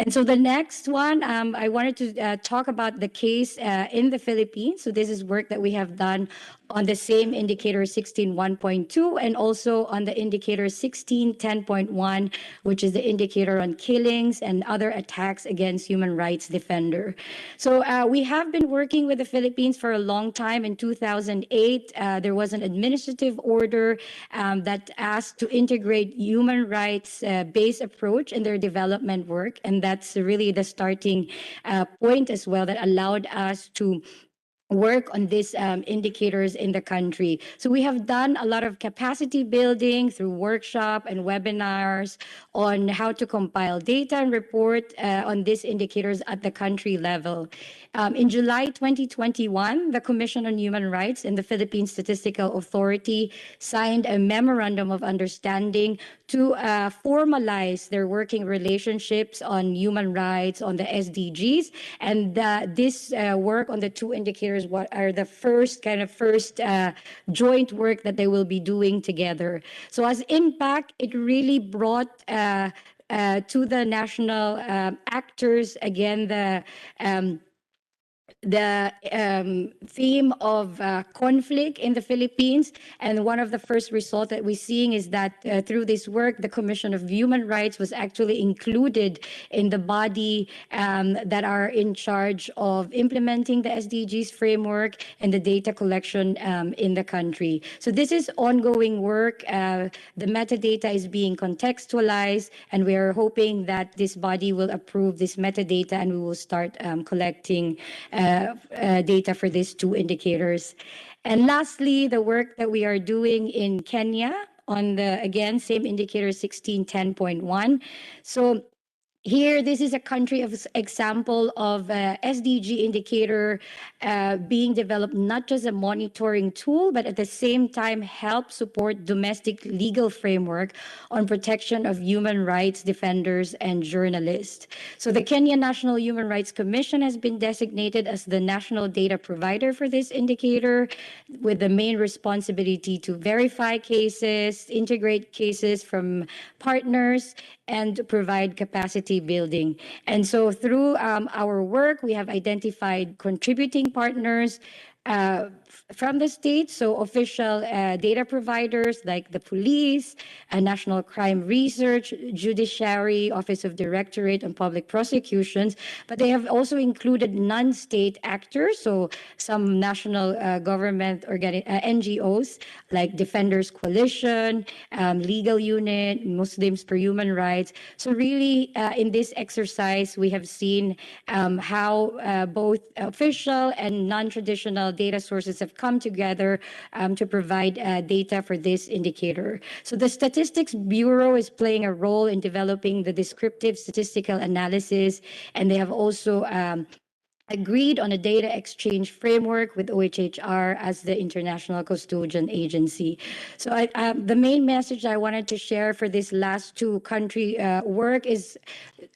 And so the next one, I wanted to talk about the case in the Philippines. So this is work that we have done on the same indicator 16.1.2 and also on the indicator 16.10.1, which is the indicator on killings and other attacks against human rights defender. So we have been working with the Philippines for a long time. In 2008, there was an administrative order that asked to integrate human rights based approach in their development work, and that's really the starting point as well that allowed us to work on these indicators in the country. So we have done a lot of capacity building through workshop and webinars on how to compile data and report on these indicators at the country level. In July 2021, the Commission on Human Rights and the Philippine Statistical Authority signed a memorandum of understanding to formalize their working relationships on human rights, on the SDGs. And this work on the two indicators are the first joint work that they will be doing together. So as impact, it really brought to the national actors, again, the theme of conflict in the Philippines. And one of the first results that we're seeing is that through this work, the Commission of Human Rights was actually included in the body that are in charge of implementing the SDGs framework and the data collection in the country. So this is ongoing work. The metadata is being contextualized, and we are hoping that this body will approve this metadata and we will start collecting data for these two indicators. And lastly, the work that we are doing in Kenya on the, again, same indicator 1610.1. So here, this is a country of example of SDG indicator being developed not just a monitoring tool, but at the same time help support domestic legal framework on protection of human rights defenders and journalists. So the Kenya National Human Rights Commission has been designated as the national data provider for this indicator, with the main responsibility to verify cases, integrate cases from partners, and provide capacity building. And so through our work, we have identified contributing partners from the state, so official data providers like the police, National Crime Research, Judiciary, Office of Directorate on Public Prosecutions, but they have also included non-state actors, so some national government NGOs like Defenders Coalition, Legal Unit, Muslims for Human Rights. So really, in this exercise, we have seen how both official and non-traditional data sources have come together to provide data for this indicator. So the Statistics Bureau is playing a role in developing the descriptive statistical analysis, and they have also agreed on a data exchange framework with OHHR as the international custodian agency. So the main message I wanted to share for this last two country work is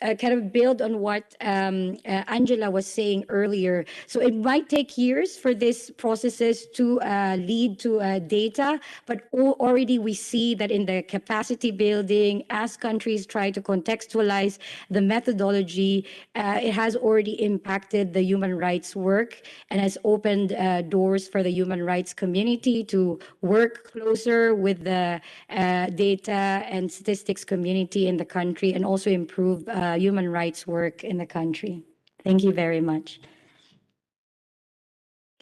kind of build on what Angela was saying earlier. So it might take years for these processes to lead to data, but already we see that in the capacity building, as countries try to contextualize the methodology, it has already impacted the human rights work and has opened doors for the human rights community to work closer with the data and statistics community in the country and also improve human rights work in the country. Thank you very much.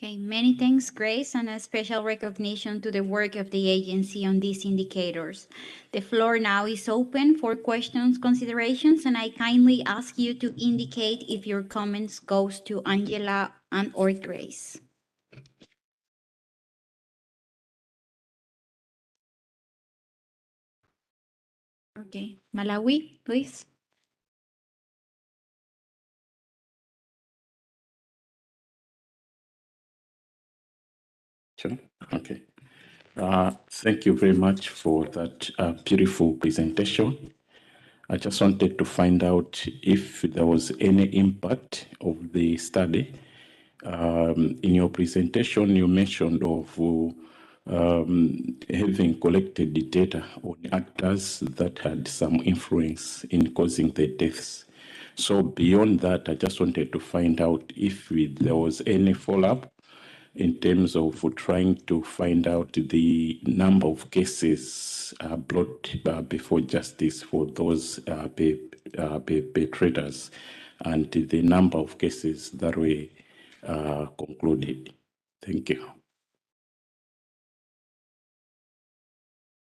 Okay, many thanks, Grace, and a special recognition to the work of the agency on these indicators. The floor now is open for questions, considerations, and I kindly ask you to indicate if your comments goes to Angela and or Grace. Okay, Malawi, please. Sure. Okay. Thank you very much for that beautiful presentation. I just wanted to find out if there was any impact of the study. In your presentation, you mentioned of having collected the data on actors that had some influence in causing the deaths. So beyond that, I just wanted to find out if there was any follow-up in terms of trying to find out the number of cases brought before justice for those perpetrators and the number of cases that were concluded. Thank you.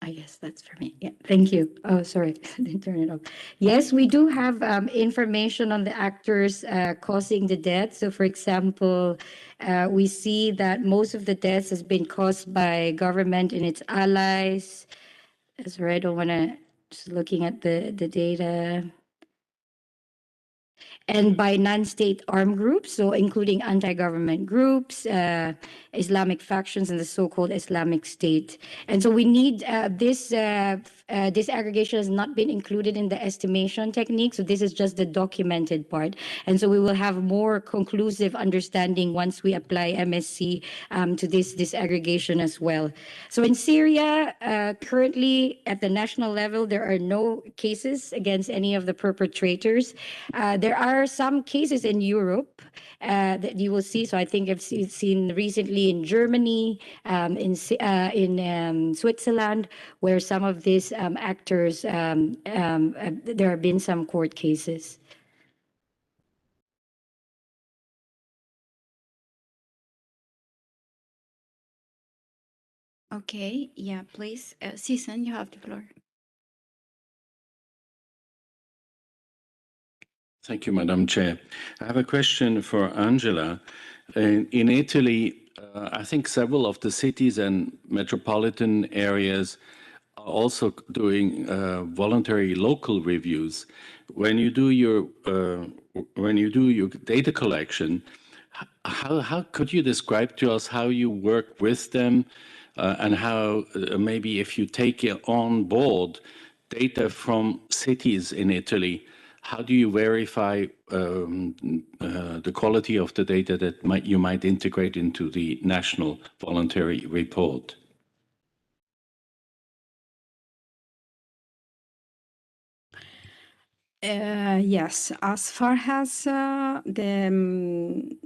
Yes, that's for me. Yeah, thank you. Oh, sorry, I didn't turn it off. Yes, we do have information on the actors causing the death. So, for example, we see that most of the deaths has been caused by government and its allies. Sorry, I don't want to, just looking at the data. And by non-state armed groups, so including anti-government groups, Islamic factions, and the so-called Islamic State. And so we need this aggregation has not been included in the estimation technique, so this is just the documented part. And so we will have more conclusive understanding once we apply MSc to this aggregation as well. So in Syria, currently at the national level, there are no cases against any of the perpetrators. There are some cases in Europe that you will see. So I think I've seen recently in Germany, in Switzerland, where some of these actors, there have been some court cases. Okay, yeah, please. Susan, you have the floor. Thank you, Madam Chair. I have a question for Angela. In Italy, I think several of the cities and metropolitan areas are also doing voluntary local reviews. When you do your data collection, how could you describe to us how you work with them, and how maybe if you take on board data from cities in Italy, how do you verify the quality of the data that you might integrate into the national voluntary report? Yes, as far as the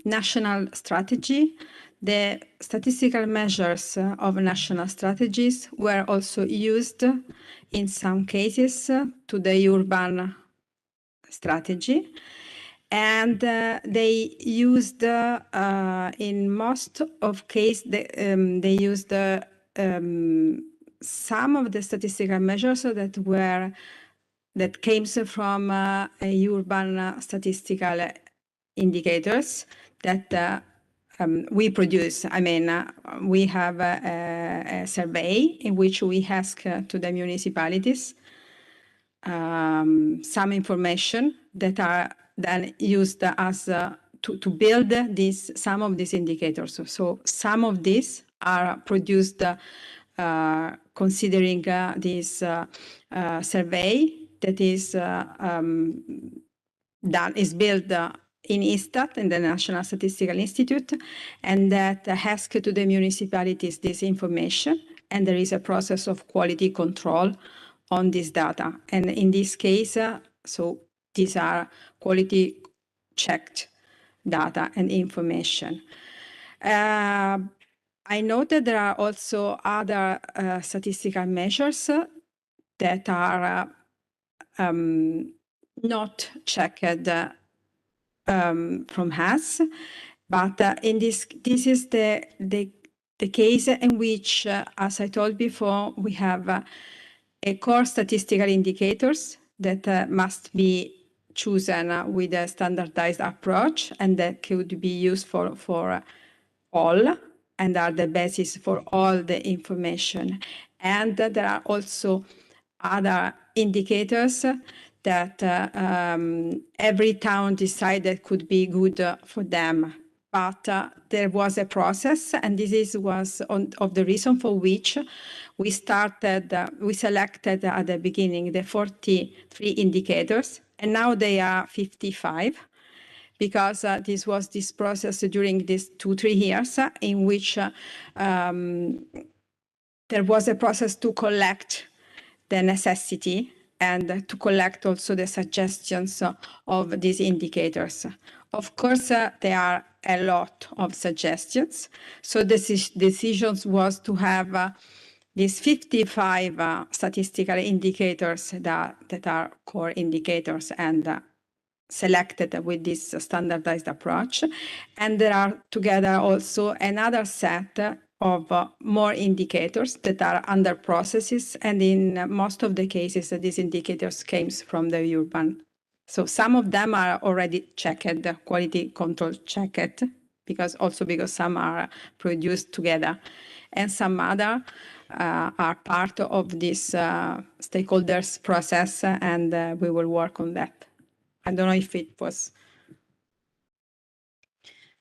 national strategy, the statistical measures of national strategies were also used in some cases to the urban strategy. And they used, in most of cases, they used some of the statistical measures that came from urban statistical indicators that we produce. I mean, we have a survey in which we ask to the municipalities some information that are then used as to build some of these indicators. So some of these are produced considering this survey that is built in ISTAT, in the National Statistical Institute, and that asks to the municipalities this information, and there is a process of quality control on this data. And in this case, so these are quality checked data and information. I know that there are also other statistical measures that are not checked from us, but in this is the case in which, as I told before, we have a core statistical indicators that must be chosen with a standardized approach, and that could be used for all and are the basis for all the information. And there are also other indicators that every town decided could be good for them. But there was a process, and this was of the reason for which we selected at the beginning the 43 indicators, and now they are 55, because this process during these 2-3 years in which there was a process to collect the necessity and to collect also the suggestions of these indicators. Of course, there are a lot of suggestions. So the decisions was to have these 55 statistical indicators that are core indicators and selected with this standardized approach. And there are together also another set of more indicators that are under processes, and in most of the cases, these indicators came from the urban. So some of them are already checked, quality control checked, because some are produced together, and some other are part of this stakeholders process, and we will work on that. I don't know if it was.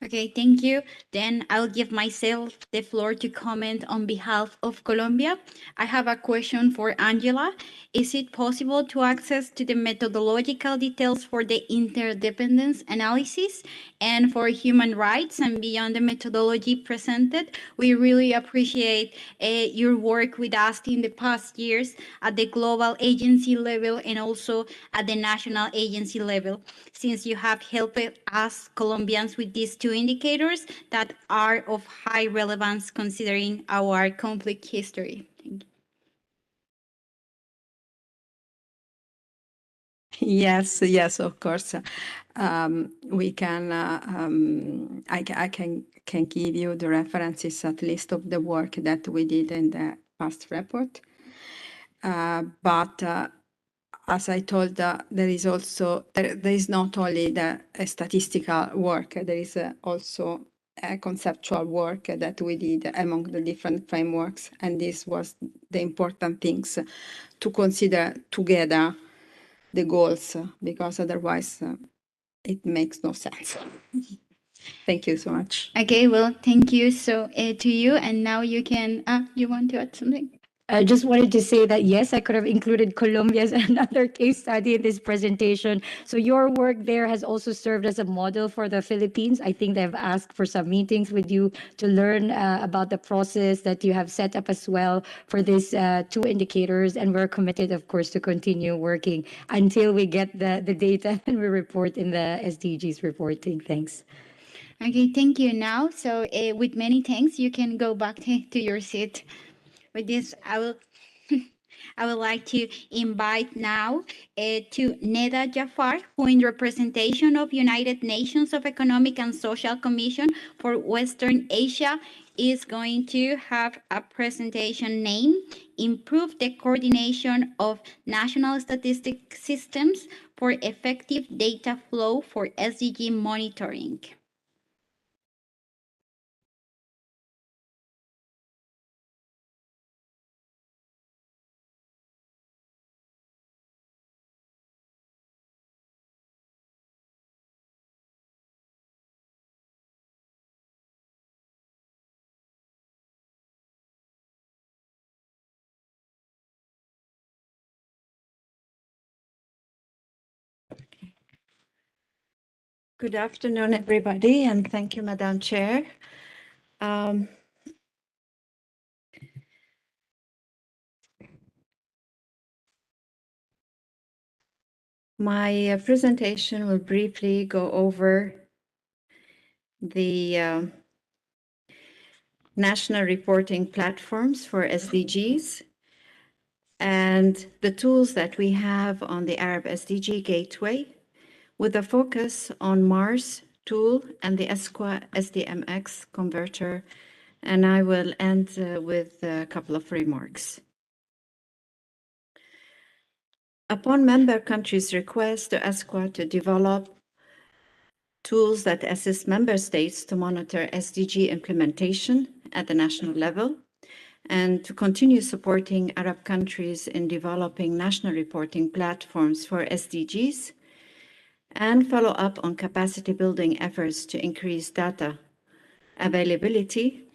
Okay, thank you. Then I'll give myself the floor to comment on behalf of Colombia. I have a question for Angela. Is it possible to access to the methodological details for the interdependence analysis and for human rights and beyond the methodology presented? We really appreciate your work with us in the past years at the global agency level and also at the national agency level, since you have helped us Colombians with these two indicators that are of high relevance considering our conflict history. Yes, of course. We can. I can give you the references at least of the work that we did in the past report. But as I told, there is also there is not only the statistical work. There is also conceptual work that we did among the different frameworks, and this was the important things to consider together the goals, because otherwise it makes no sense. Thank you so much. Okay, well, thank you to you, and now you can. You want to add something? I just wanted to say that, yes, I could have included Colombia as another case study in this presentation. So your work there has also served as a model for the Philippines. I think they've asked for some meetings with you to learn about the process that you have set up as well for these two indicators. And we're committed, of course, to continue working until we get the data and we report in the SDGs reporting. Thanks. Okay, thank you. Now, so with many thanks, you can go back to your seat. With this, I would like to invite now to Neda Jafar, who in representation of United Nations of Economic and Social Commission for Western Asia is going to have a presentation named Improve the Coordination of National Statistic Systems for Effective Data Flow for SDG Monitoring. Good afternoon, everybody, and thank you, Madam Chair. My presentation will briefly go over the national reporting platforms for SDGs and the tools that we have on the Arab SDG Gateway, with a focus on MARS tool and the ESQA SDMX converter. And I will end with a couple of remarks. Upon member countries' request to ESQA to develop tools that assist member states to monitor SDG implementation at the national level, and to continue supporting Arab countries in developing national reporting platforms for SDGs, and follow up on capacity building efforts to increase data availability.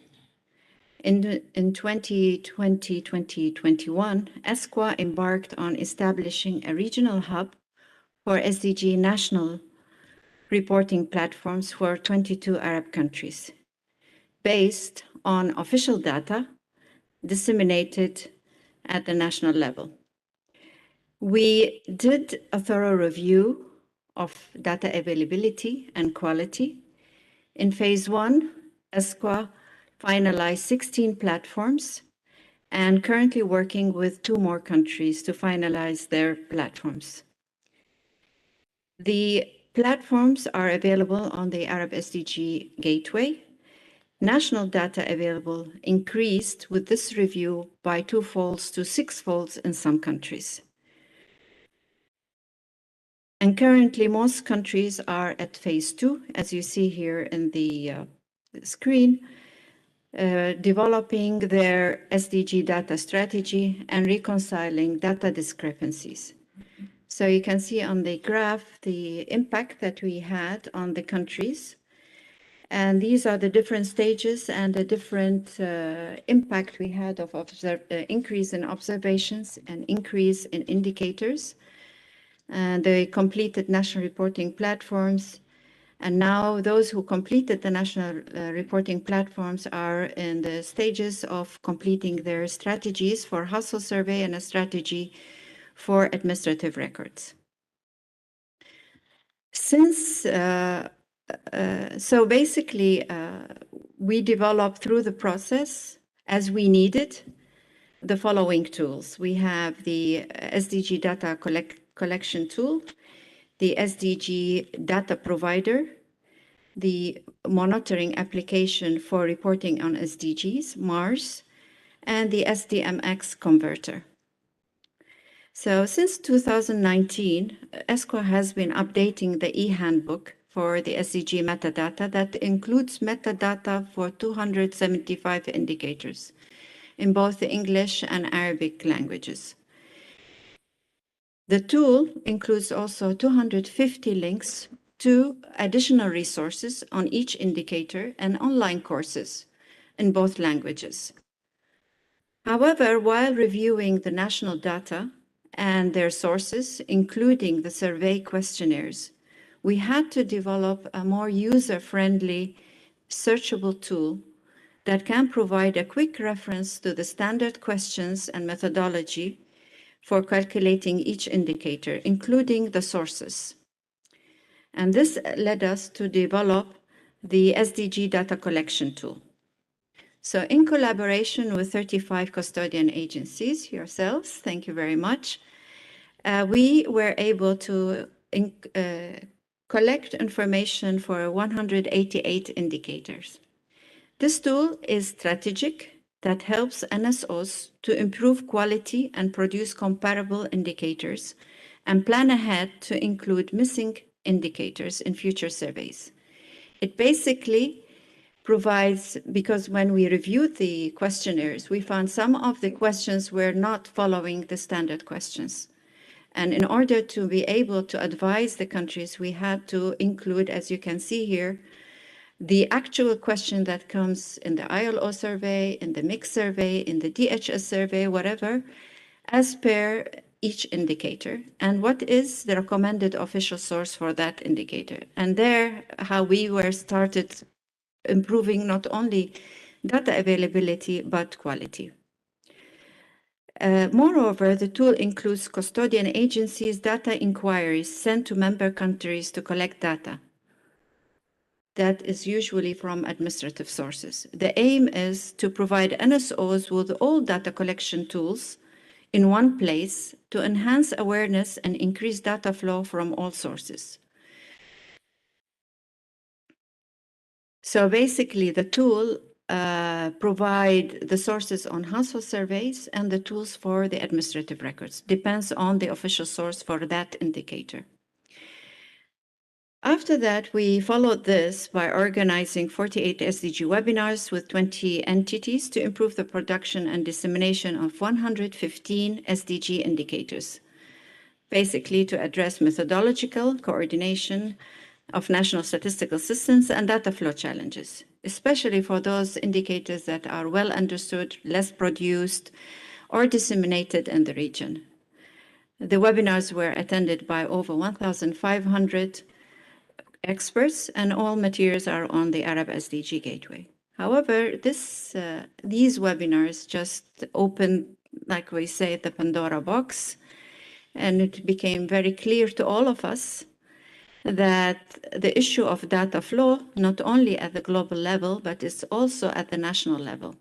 In 2020-2021, ESQA embarked on establishing a regional hub for SDG national reporting platforms for 22 Arab countries, based on official data disseminated at the national level. We did a thorough review of data availability and quality. In phase 1, ESQA finalized 16 platforms and currently working with 2 more countries to finalize their platforms. The platforms are available on the Arab SDG Gateway, national data available increased with this review by 2-folds to 6-folds in some countries. And currently, most countries are at phase 2, as you see here in the screen, developing their SDG data strategy and reconciling data discrepancies. So you can see on the graph the impact that we had on the countries. And these are the different stages and the different impact we had of increase in observations and increase in indicators. And they completed national reporting platforms. And now those who completed the national reporting platforms are in the stages of completing their strategies for household survey and a strategy for administrative records. So basically, we developed through the process as we needed the following tools. We have the SDG data collection tool, the SDG data provider, the monitoring application for reporting on SDGs, MARS, and the SDMX converter. So since 2019, ESCO has been updating the e-handbook for the SDG metadata that includes metadata for 275 indicators in both the English and Arabic languages. The tool includes also 250 links to additional resources on each indicator and online courses in both languages. However, while reviewing the national data and their sources, including the survey questionnaires, we had to develop a more user-friendly, searchable tool that can provide a quick reference to the standard questions and methodology for calculating each indicator, including the sources. And this led us to develop the SDG data collection tool. So in collaboration with 35 custodian agencies, yourselves, thank you very much, we were able to collect information for 188 indicators. This tool is strategic that helps NSOs to improve quality and produce comparable indicators and plan ahead to include missing indicators in future surveys. It basically provides, because when we reviewed the questionnaires, we found some of the questions were not following the standard questions. And in order to be able to advise the countries, we had to include, as you can see here, the actual question that comes in the ILO survey, in the MIX survey, in the DHS survey, whatever, as per each indicator, and what is the recommended official source for that indicator. And there, how we were started improving not only data availability, but quality. Moreover, the tool includes custodian agencies' data inquiries sent to member countries to collect data. That is usually from administrative sources. The aim is to provide NSOs with all data collection tools in one place to enhance awareness and increase data flow from all sources. So basically, the tool provide the sources on household surveys and the tools for the administrative records. Depends on the official source for that indicator. After that, we followed this by organizing 48 SDG webinars with 20 entities to improve the production and dissemination of 115 SDG indicators, basically to address methodological coordination of national statistical systems and data flow challenges, especially for those indicators that are well understood, less produced, or disseminated in the region. The webinars were attended by over 1,500 experts, and all materials are on the Arab SDG Gateway. However, these webinars just opened, like we say, the Pandora box, and it became very clear to all of us that the issue of data flow, not only at the global level, but it's also at the national level,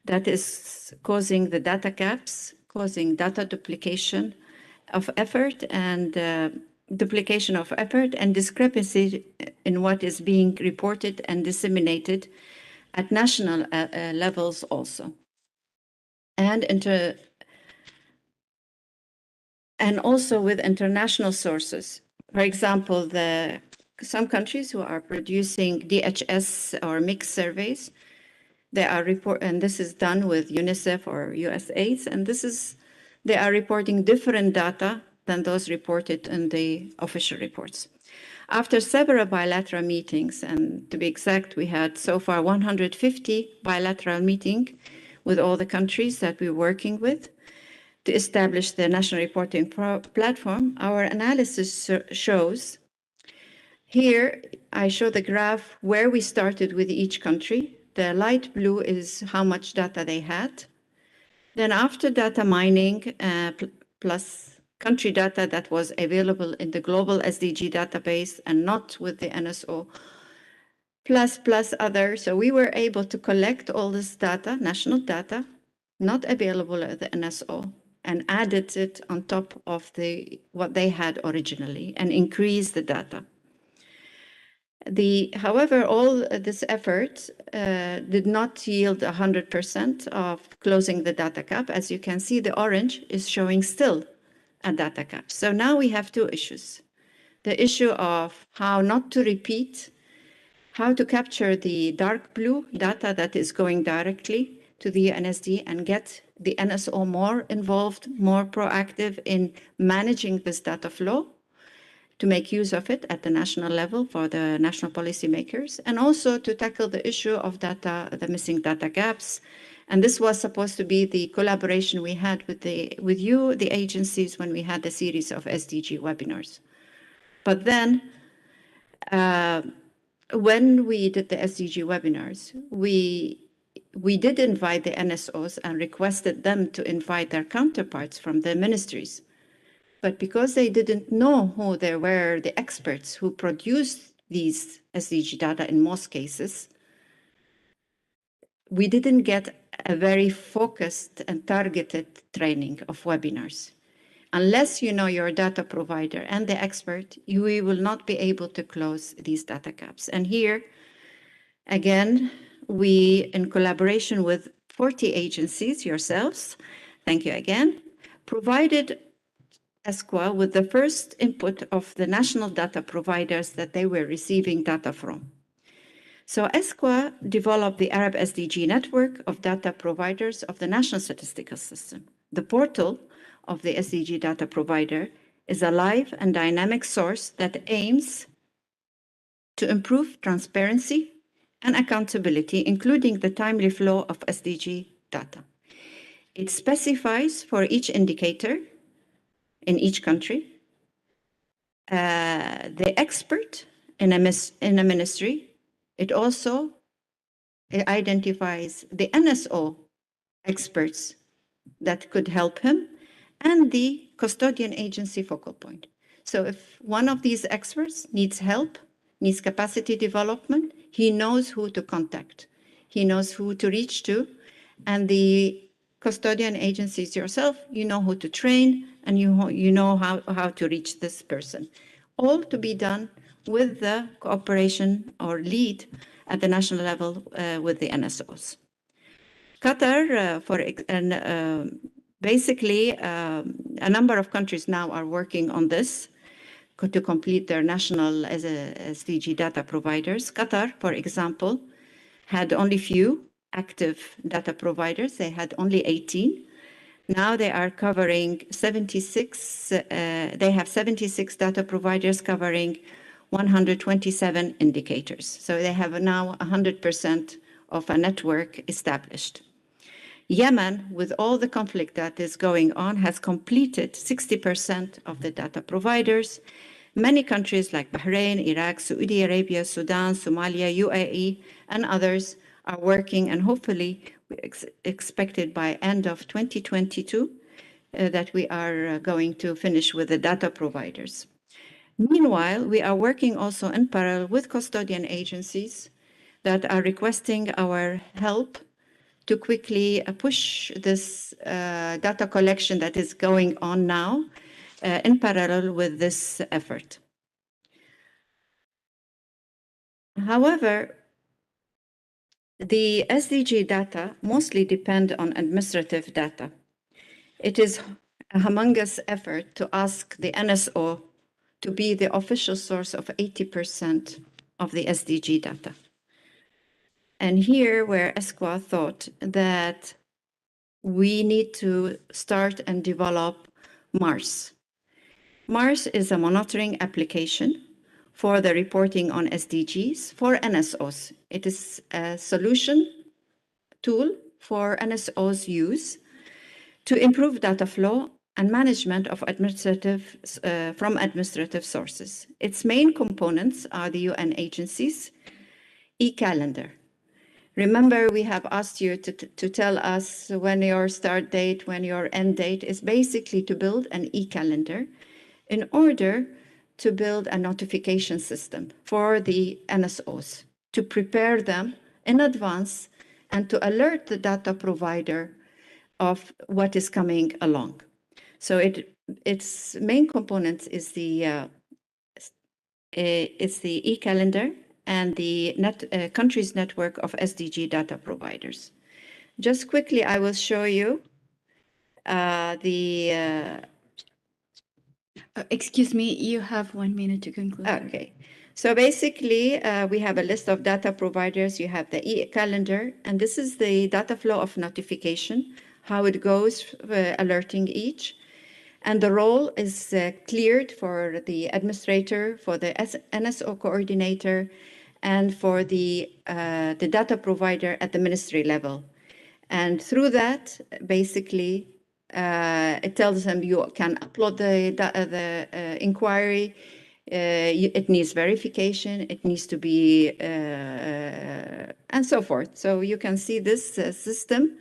that is causing the data gaps, causing data duplication of effort and discrepancy in what is being reported and disseminated at national levels also. And also with international sources. For example, some countries who are producing DHS or mixed surveys, they are and this is done with UNICEF or USAID, and they are reporting different data than those reported in the official reports. After several bilateral meetings, and to be exact, we had so far 150 bilateral meetings with all the countries that we're working with to establish the national reporting platform, our analysis shows. Here, I show the graph where we started with each country. The light blue is how much data they had. Then after data mining, plus country data that was available in the global SDG database and not with the NSO, plus other. So we were able to collect all this data, national data, not available at the NSO, and added it on top of what they had originally and increased the data. However, all this effort did not yield 100% of closing the data gap. As you can see, the orange is showing still a data gap. So now we have two issues. The issue of how not to repeat, how to capture the dark blue data that is going directly to the UNSD and get the NSO more involved, more proactive in managing this data flow, to make use of it at the national level for the national policymakers, and also to tackle the issue of the missing data gaps. And this was supposed to be the collaboration we had with you, the agencies, when we had the series of SDG webinars. But then, when we did the SDG webinars, we did invite the NSOs and requested them to invite their counterparts from the ministries. But because they didn't know who they were, the experts who produced these SDG data in most cases, we didn't get a very focused and targeted training of webinars. Unless you know your data provider and the expert, we will not be able to close these data gaps. And here, again, we, in collaboration with 40 agencies, yourselves, thank you again, provided ESCWA with the first input of the national data providers that they were receiving data from. So ESCWA developed the Arab SDG network of data providers of the National Statistical System. The portal of the SDG data provider is a live and dynamic source that aims to improve transparency and accountability, including the timely flow of SDG data. It specifies for each indicator in each country, the expert in a ministry. It also identifies the NSO experts that could help him and the custodian agency focal point. So if one of these experts needs help, needs capacity development, he knows who to contact. He knows who to reach to, and the custodian agencies yourself, you know who to train, and you know how to reach this person. All to be done with the cooperation or lead at the national level with the NSOs. Qatar, basically, a number of countries now are working on this to complete their national SDG data providers. Qatar, for example, had only few active data providers. They had only 18. Now they are covering 76, they have 76 data providers covering 127 indicators. So they have now 100% of a network established. Yemen, with all the conflict that is going on, has completed 60% of the data providers. Many countries like Bahrain, Iraq, Saudi Arabia, Sudan, Somalia, UAE, and others are working, and hopefully expected by end of 2022 that we are going to finish with the data providers. Meanwhile, we are working also in parallel with custodian agencies that are requesting our help to quickly push this data collection that is going on now in parallel with this effort. However, The SDG data mostly depend on administrative data. It is a humongous effort to ask the NSO to be the official source of 80% of the SDG data. And here where ESCWA thought that we need to start and develop MARS. MARS is a monitoring application for the reporting on SDGs for NSOs. It is a solution tool for NSOs use to improve data flow and management of from administrative sources. Its main components are the UN agencies, e-calendar. Remember, we have asked you to tell us when your start date, when your end date is basically to build an e-calendar in order to build a notification system for the NSOs, to prepare them in advance and to alert the data provider of what is coming along. So its main components is the e-calendar and the countries network of SDG data providers. Just quickly, I will show you Excuse me, you have 1 minute to conclude. Okay. So basically, we have a list of data providers. You have the e-calendar, and this is the data flow of notification, how it goes, alerting each. And the role is cleared for the administrator, for the NSO coordinator, and for the data provider at the ministry level. And through that, basically, it tells them you can upload the inquiry. It needs verification. It needs to be, and so forth. So you can see this system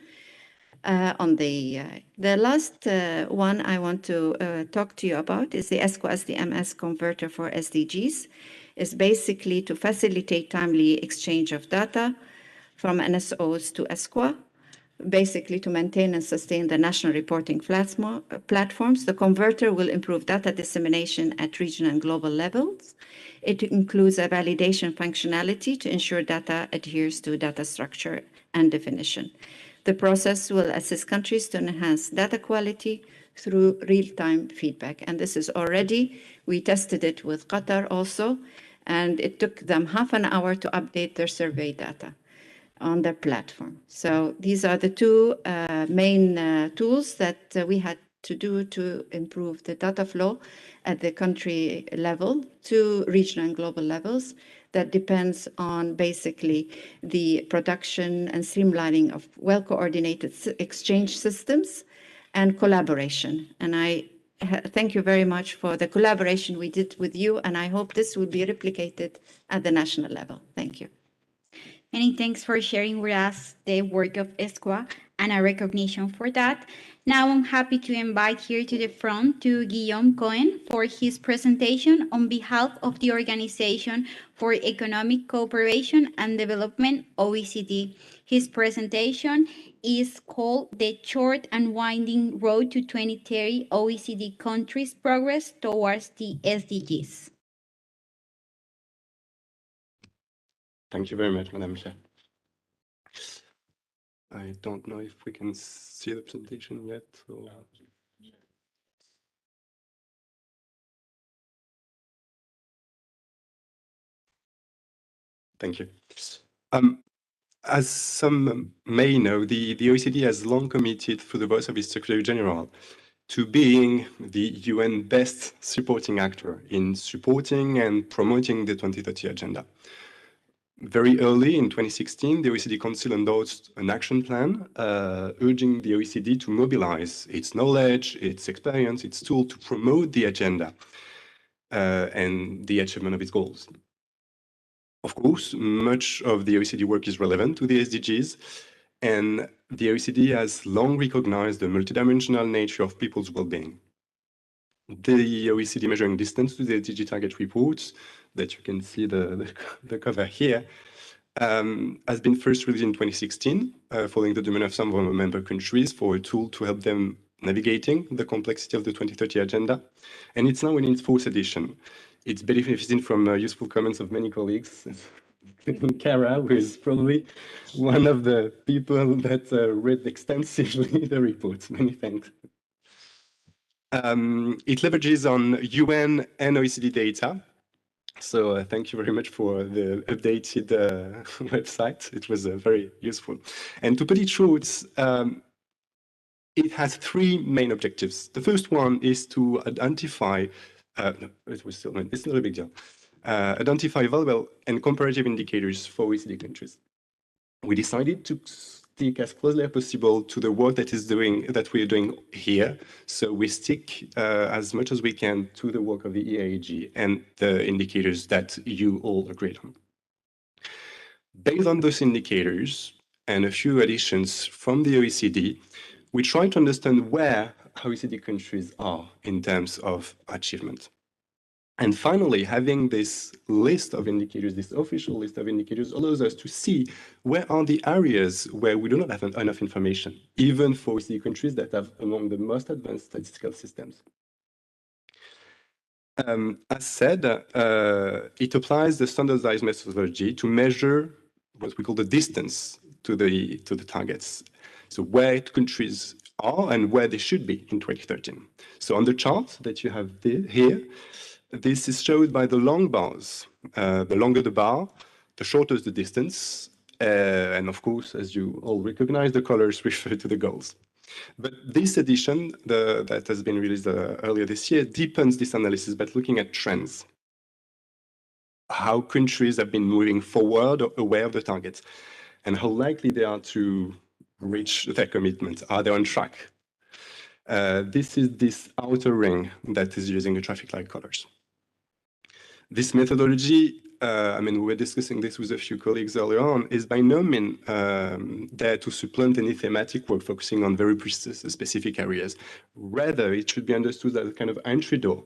on the last one I want to talk to you about is the ESCWA SDMS converter for SDGs. It's basically to facilitate timely exchange of data from NSOs to ESCWA, basically to maintain and sustain the national reporting platforms. The converter will improve data dissemination at regional and global levels. It includes a validation functionality to ensure data adheres to data structure and definition. The process will assist countries to enhance data quality through real-time feedback. And this is already, we tested it with Qatar also, and it took them half an hour to update their survey data on their platform. So these are the two main tools that we had to do to improve the data flow at the country level to regional and global levels. That depends on basically the production and streamlining of well-coordinated exchange systems and collaboration. And I thank you very much for the collaboration we did with you, and I hope this will be replicated at the national level. Thank you. Many thanks for sharing with us the work of ESCWA and a recognition for that. Now I'm happy to invite here to the front to Guillaume Cohen for his presentation on behalf of the Organization for Economic Cooperation and Development, OECD. His presentation is called The Short and Winding Road to 2030 OECD Countries' Progress Towards the SDGs. Thank you very much, Madam Chair. I don't know if we can see the presentation yet. Or... Thank you. As some may know, the OECD has long committed through the voice of its Secretary General to being the UN best supporting actor in supporting and promoting the 2030 agenda. Very early in 2016, the OECD Council endorsed an action plan urging the OECD to mobilize its knowledge, its experience, its tool to promote the agenda and the achievement of its goals. Of course, much of the OECD work is relevant to the SDGs, and the OECD has long recognized the multidimensional nature of people's well-being. The OECD Measuring Distance to the SDG Target Reports, that you can see the cover here, has been first released in 2016, following the demand of some of our member countries for a tool to help them navigating the complexity of the 2030 agenda. And it's now in its fourth edition. It's benefiting from useful comments of many colleagues, Kara, who is probably one of the people that read extensively the report. Many thanks. It leverages on UN and OECD data. So thank you very much for the updated website. It was very useful. And to put it short, it has three main objectives. The first one is to identify, no, it's not a big deal, identify valuable and comparative indicators for OECD countries. We decided to stick as closely as possible to the work that we are doing here. So we stick as much as we can to the work of the IAEG and the indicators that you all agreed on. Based on those indicators and a few additions from the OECD, we try to understand where OECD countries are in terms of achievement. And finally, having this list of indicators, this official list of indicators, allows us to see where are the areas where we do not have enough information, even for OECD countries that have among the most advanced statistical systems. As said, it applies the standardized methodology to measure what we call the distance to the targets. So where countries are and where they should be in 2013. So on the chart that you have here, this is showed by the long bars. The longer the bar, the shorter the distance. And of course, as you all recognize, the colors refer to the goals. But this edition that has been released earlier this year deepens this analysis by looking at trends. How countries have been moving forward or aware of the targets, and how likely they are to reach their commitments. Are they on track? This is this outer ring that is using the traffic light colors. This methodology, we were discussing this with a few colleagues earlier on, is by no means there to supplant any thematic work focusing on very specific areas. Rather, it should be understood as a kind of entry door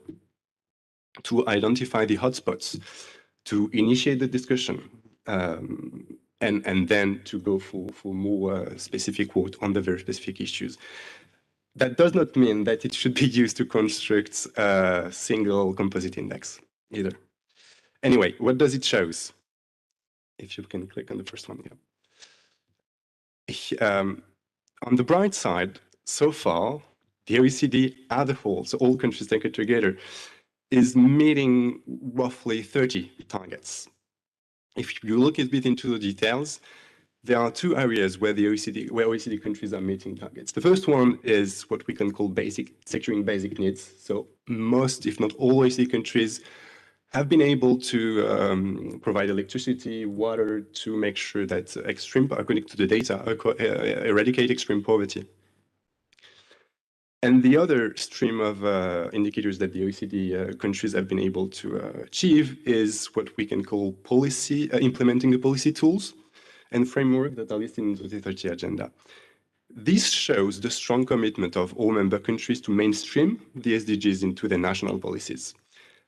to identify the hotspots, to initiate the discussion, and then to go for more specific work on the very specific issues. That does not mean that it should be used to construct a single composite index either. Anyway, what does it show? If you can click on the first one here. On the bright side, so far, the OECD as a whole, so all countries taken together, is meeting roughly 30 targets. If you look a bit into the details, there are two areas where OECD countries are meeting targets. The first one is what we can call securing basic needs. So most, if not all, OECD countries have been able to provide electricity, water, to make sure that according to the data, eradicate extreme poverty. And the other stream of indicators that the OECD countries have been able to achieve is what we can call implementing the policy tools and framework that are listed in the 2030 agenda. This shows the strong commitment of all member countries to mainstream the SDGs into their national policies.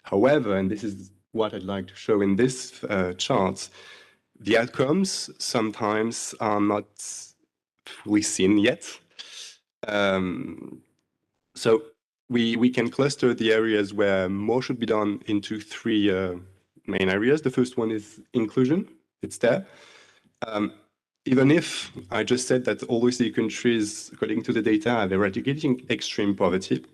However, and this is what I'd like to show in this chart, the outcomes sometimes are not fully seen yet. So we can cluster the areas where more should be done into three main areas. The first one is inclusion. It's there. Even if I just said that all OECD countries, according to the data, are eradicating extreme poverty,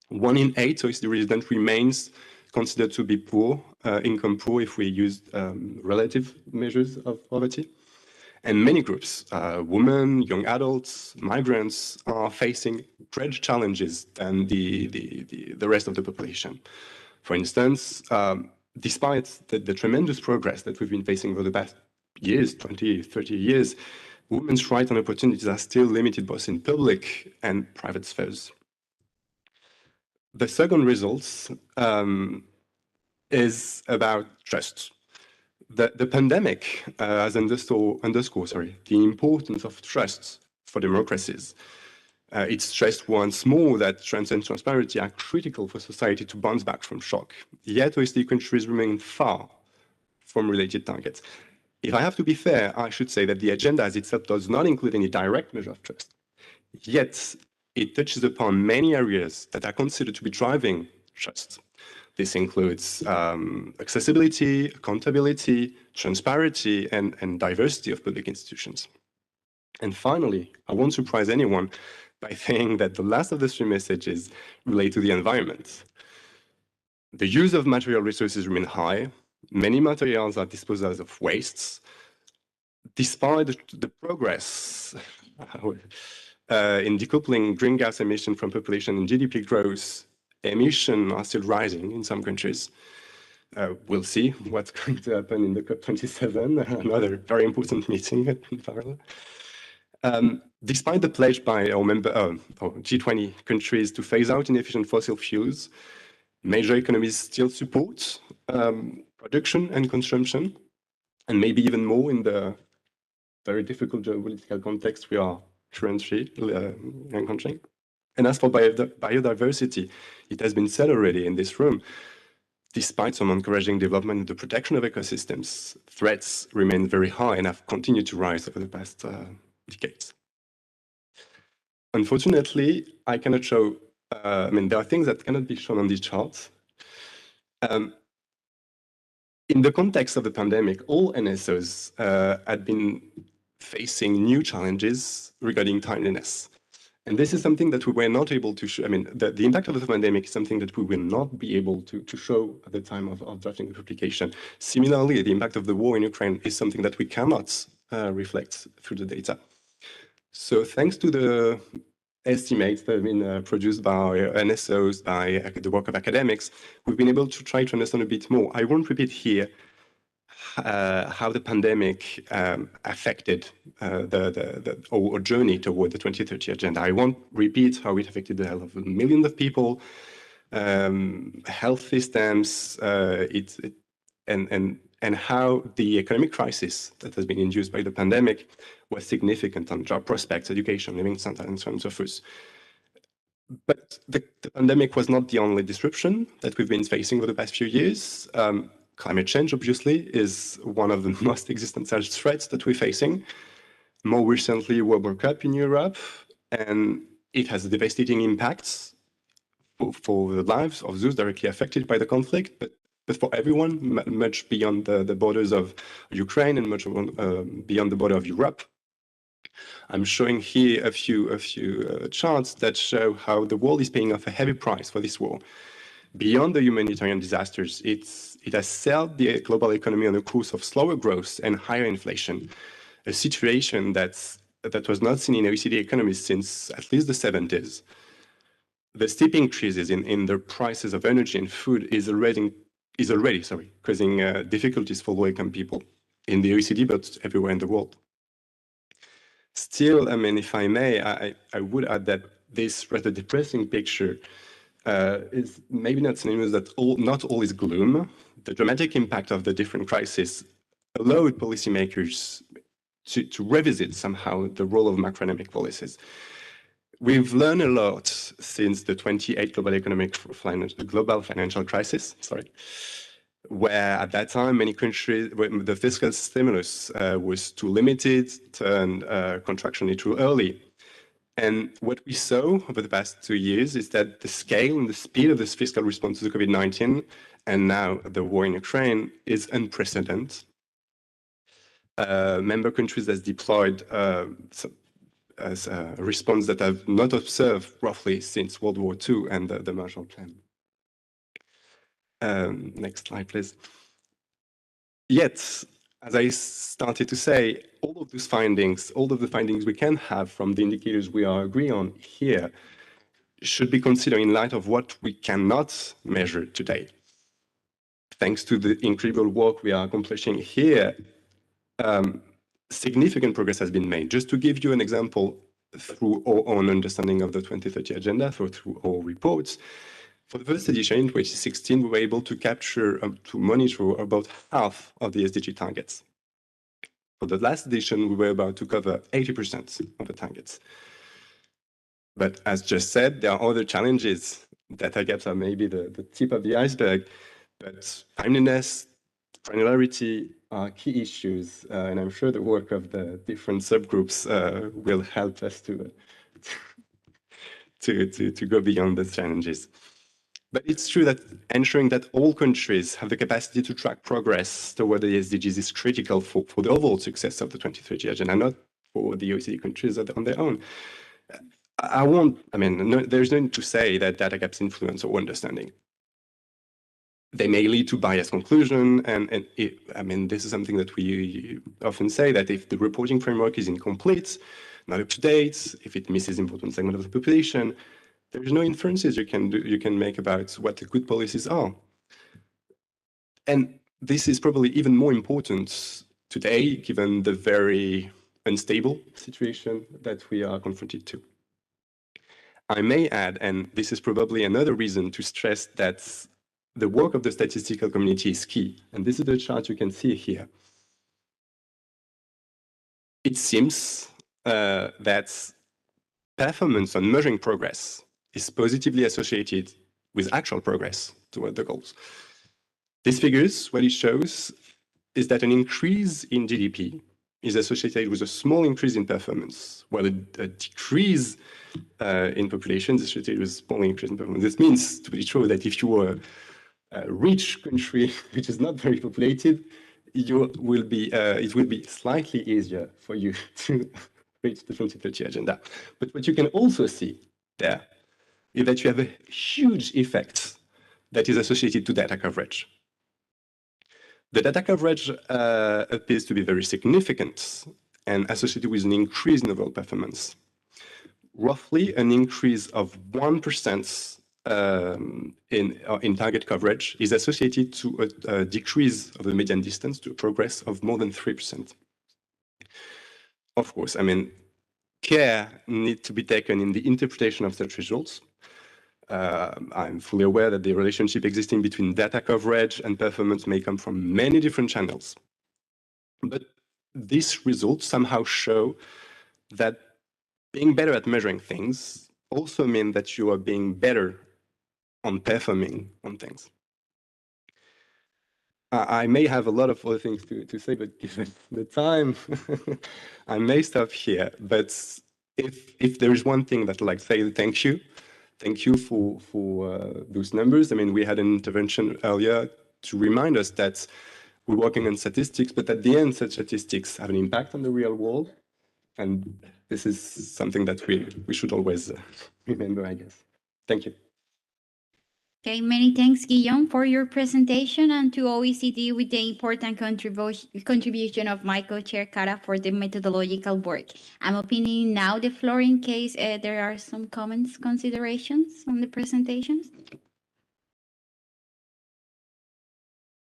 1 in 8 OECD residents remains considered to be poor, income poor, if we use relative measures of poverty. And many groups, women, young adults, migrants, are facing greater challenges than the rest of the population. For instance, despite the tremendous progress that we've been facing over the past years, 20, 30 years, women's rights and opportunities are still limited both in public and private spheres. The second result is about trust. The pandemic has underscored the importance of trust for democracies. It stressed once more that trust and transparency are critical for society to bounce back from shock. Yet OECD countries remain far from related targets. If I have to be fair, I should say that the agenda as itself does not include any direct measure of trust. Yet, it touches upon many areas that are considered to be driving trust. This includes accessibility, accountability, transparency, and diversity of public institutions. And finally, I won't surprise anyone by saying that the last of the three messages relate to the environment. The use of material resources remain high. Many materials are disposed of as wastes. Despite the progress in decoupling greenhouse emission from population and GDP growth, emissions are still rising in some countries. We'll see what's going to happen in the COP27, another very important meeting in parallel. Despite the pledge by our G20 countries to phase out inefficient fossil fuels, major economies still support production and consumption, and maybe even more in the very difficult geopolitical context we are currently encountering. And as for biodiversity, it has been said already in this room, despite some encouraging development in the protection of ecosystems, threats remain very high and have continued to rise over the past decades. Unfortunately, I cannot show, there are things that cannot be shown on these charts. In the context of the pandemic, all NSOs had been facing new challenges regarding timeliness. And this is something that we were not able to show. The impact of the pandemic is something that we will not be able to show at the time of drafting the publication. Similarly, the impact of the war in Ukraine is something that we cannot reflect through the data. So thanks to the estimates that have been produced by NSOs, by the work of academics, we've been able to try to understand a bit more. I won't repeat here how the pandemic affected our journey toward the 2030 agenda. I won't repeat how it affected the health of millions of people, health systems, and how the economic crisis that has been induced by the pandemic was significant on job prospects, education, living standards, and so on and so forth. But the pandemic was not the only disruption that we've been facing over the past few years. Climate change, obviously, is one of the most existential threats that we're facing. More recently, World Cup in Europe, and it has devastating impacts for the lives of those directly affected by the conflict, but for everyone, much beyond the borders of Ukraine and much beyond the border of Europe. I'm showing here a few charts that show how the world is paying off a heavy price for this war. Beyond the humanitarian disasters, it has set the global economy on a course of slower growth and higher inflation, a situation that was not seen in OECD economies since at least the 70s. The steep increases in the prices of energy and food is already causing difficulties for low-income people in the OECD, but everywhere in the world. Still, if I may, I would add that this rather depressing picture is maybe not synonymous that not all is gloom. The dramatic impact of the different crises allowed policymakers to revisit somehow the role of macroeconomic policies. We've learned a lot since the 28 global financial crisis, where at that time many countries, the fiscal stimulus was too limited and contraction too early. And what we saw over the past 2 years is that the scale and the speed of this fiscal response to the COVID-19 and now the war in Ukraine is unprecedented. Member countries has deployed as a response that I've not observed roughly since World War II and the Marshall Plan. Next slide, please. Yet, as I started to say, all of the findings we can have from the indicators we are agreeing on here should be considered in light of what we cannot measure today. Thanks to the incredible work we are accomplishing here, significant progress has been made. Just to give you an example, through our own understanding of the 2030 agenda, through our reports, for the first edition in 2016, we were able to capture, to monitor about half of the SDG targets. For the last edition, we were about to cover 80% of the targets. But as just said, there are other challenges. Data gaps are maybe the tip of the iceberg, but timeliness, granularity are key issues, and I'm sure the work of the different subgroups will help us to go beyond those challenges. But it's true that ensuring that all countries have the capacity to track progress toward the SDGs is critical for the overall success of the 2030 agenda, not for the OECD countries on their own. There's no need to say that data gaps influence our understanding. They may lead to biased conclusion, this is something that we often say, that if the reporting framework is incomplete, not up to date, if it misses important segment of the population, there's no inferences you can make about what the good policies are. And this is probably even more important today, given the very unstable situation that we are confronted to. I may add, and this is probably another reason to stress that the work of the statistical community is key. And this is the chart you can see here. It seems that performance on measuring progress is positively associated with actual progress toward the goals. These figures, what it shows is that an increase in GDP is associated with a small increase in performance, while a decrease in population is associated with a small increase in performance. This means, to be true, that if you are a rich country which is not very populated, it will be slightly easier for you to reach the 2030 agenda. But what you can also see there is that you have a huge effect that is associated to data coverage. The data coverage appears to be very significant and associated with an increase in overall performance. Roughly an increase of 1% in target coverage is associated to a decrease of the median distance, to a progress of more than 3%. Of course, care needs to be taken in the interpretation of such results. I'm fully aware that the relationship existing between data coverage and performance may come from many different channels. But these results somehow show that being better at measuring things also means that you are being better on performing on things. I may have a lot of other things to say, but given the time, I may stop here. But if there is one thing that I'd like to say, thank you. Thank you for those numbers. We had an intervention earlier to remind us that we're working on statistics, but at the end, such statistics have an impact on the real world. And this is something that we should always remember, I guess. Thank you. Okay, many thanks, Guillaume, for your presentation, and to OECD with the important contribution of my co-chair, Cara, for the methodological work. I'm opening now the floor in case there are some comments, considerations on the presentations.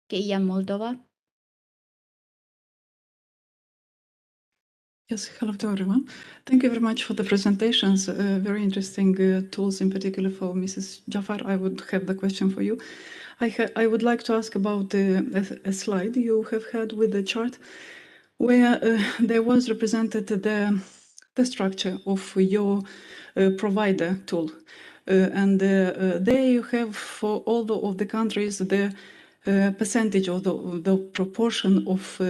Okay, Jan Moldova. Yes, hello to everyone. Thank you very much for the presentations. Very interesting tools, in particular for Mrs. Jafar. I would have the question for you. I would like to ask about a slide you have had with the chart where there was represented the structure of your provider tool. And there you have for all of the countries the percentage or the proportion of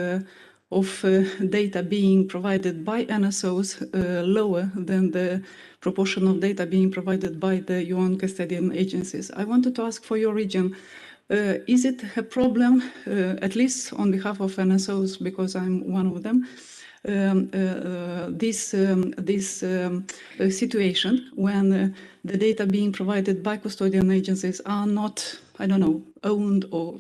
data being provided by NSOs lower than the proportion of data being provided by the UN custodian agencies. I wanted to ask for your region, is it a problem, at least on behalf of NSOs, because I'm one of them, this situation when the data being provided by custodian agencies are not, I don't know, owned or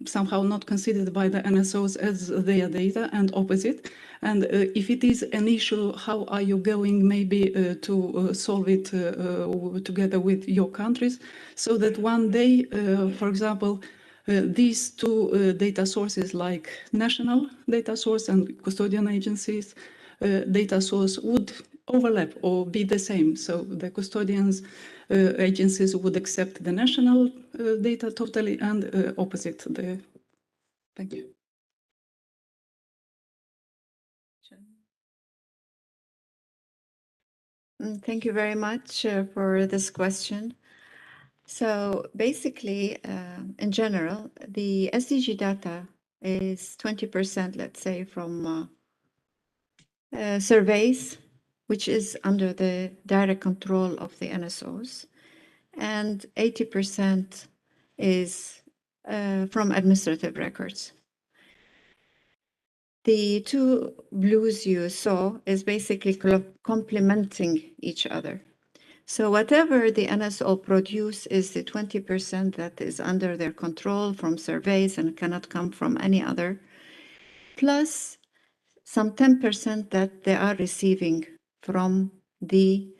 somehow not considered by the NSOs as their data, and opposite? And if it is an issue, how are you going maybe to solve it together with your countries, so that one day, for example, these two data sources, like national data source and custodian agencies data source, would overlap or be the same? So the custodians agencies would accept the national data totally, and opposite. Thank you. Thank you very much for this question. So basically, in general, the SDG data is 20%, let's say, from surveys, which is under the direct control of the NSOs. and 80% is from administrative records. The two blues you saw is basically complementing each other. So whatever the NSO produce is the 20% that is under their control from surveys and cannot come from any other, plus some 10% that they are receiving from the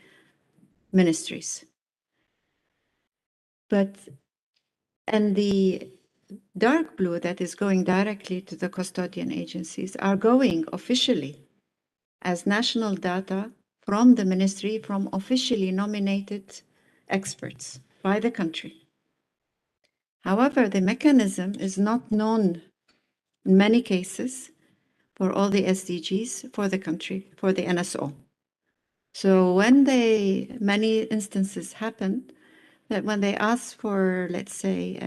ministries. And the dark blue that is going directly to the custodian agencies are going officially as national data from the ministry, from officially nominated experts by the country. However, the mechanism is not known in many cases for all the SDGs for the country, for the NSO. So when many instances happen that when they ask for, let's say,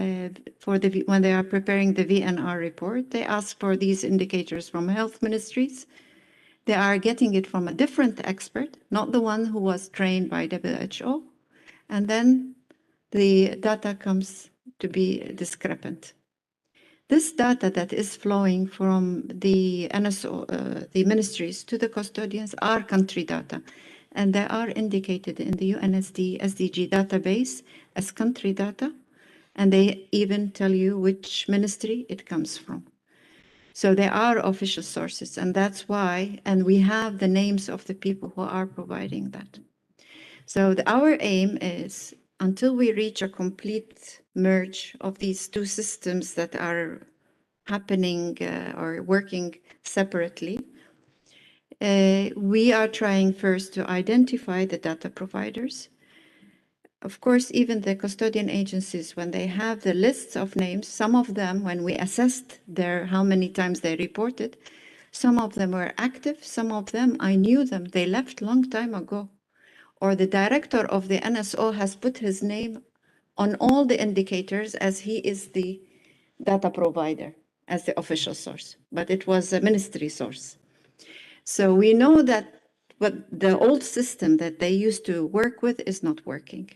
when they are preparing the VNR report, they ask for these indicators from health ministries. They are getting it from a different expert, not the one who was trained by WHO. And then the data comes to be discrepant. This data that is flowing from the NSO, the ministries to the custodians are country data. And they are indicated in the UNSD SDG database as country data. And they even tell you which ministry it comes from. So they are official sources, and that's why, and we have the names of the people who are providing that. So our aim is, until we reach a complete merge of these two systems that are happening or working separately, we are trying first to identify the data providers. Of course, even the custodian agencies, when they have the lists of names, some of them, when we assessed how many times they reported, some of them were active, some of them, I knew them, they left long time ago. Or the director of the NSO has put his name on all the indicators as he is the data provider, as the official source, but it was a ministry source. So we know that the old system that they used to work with is not working.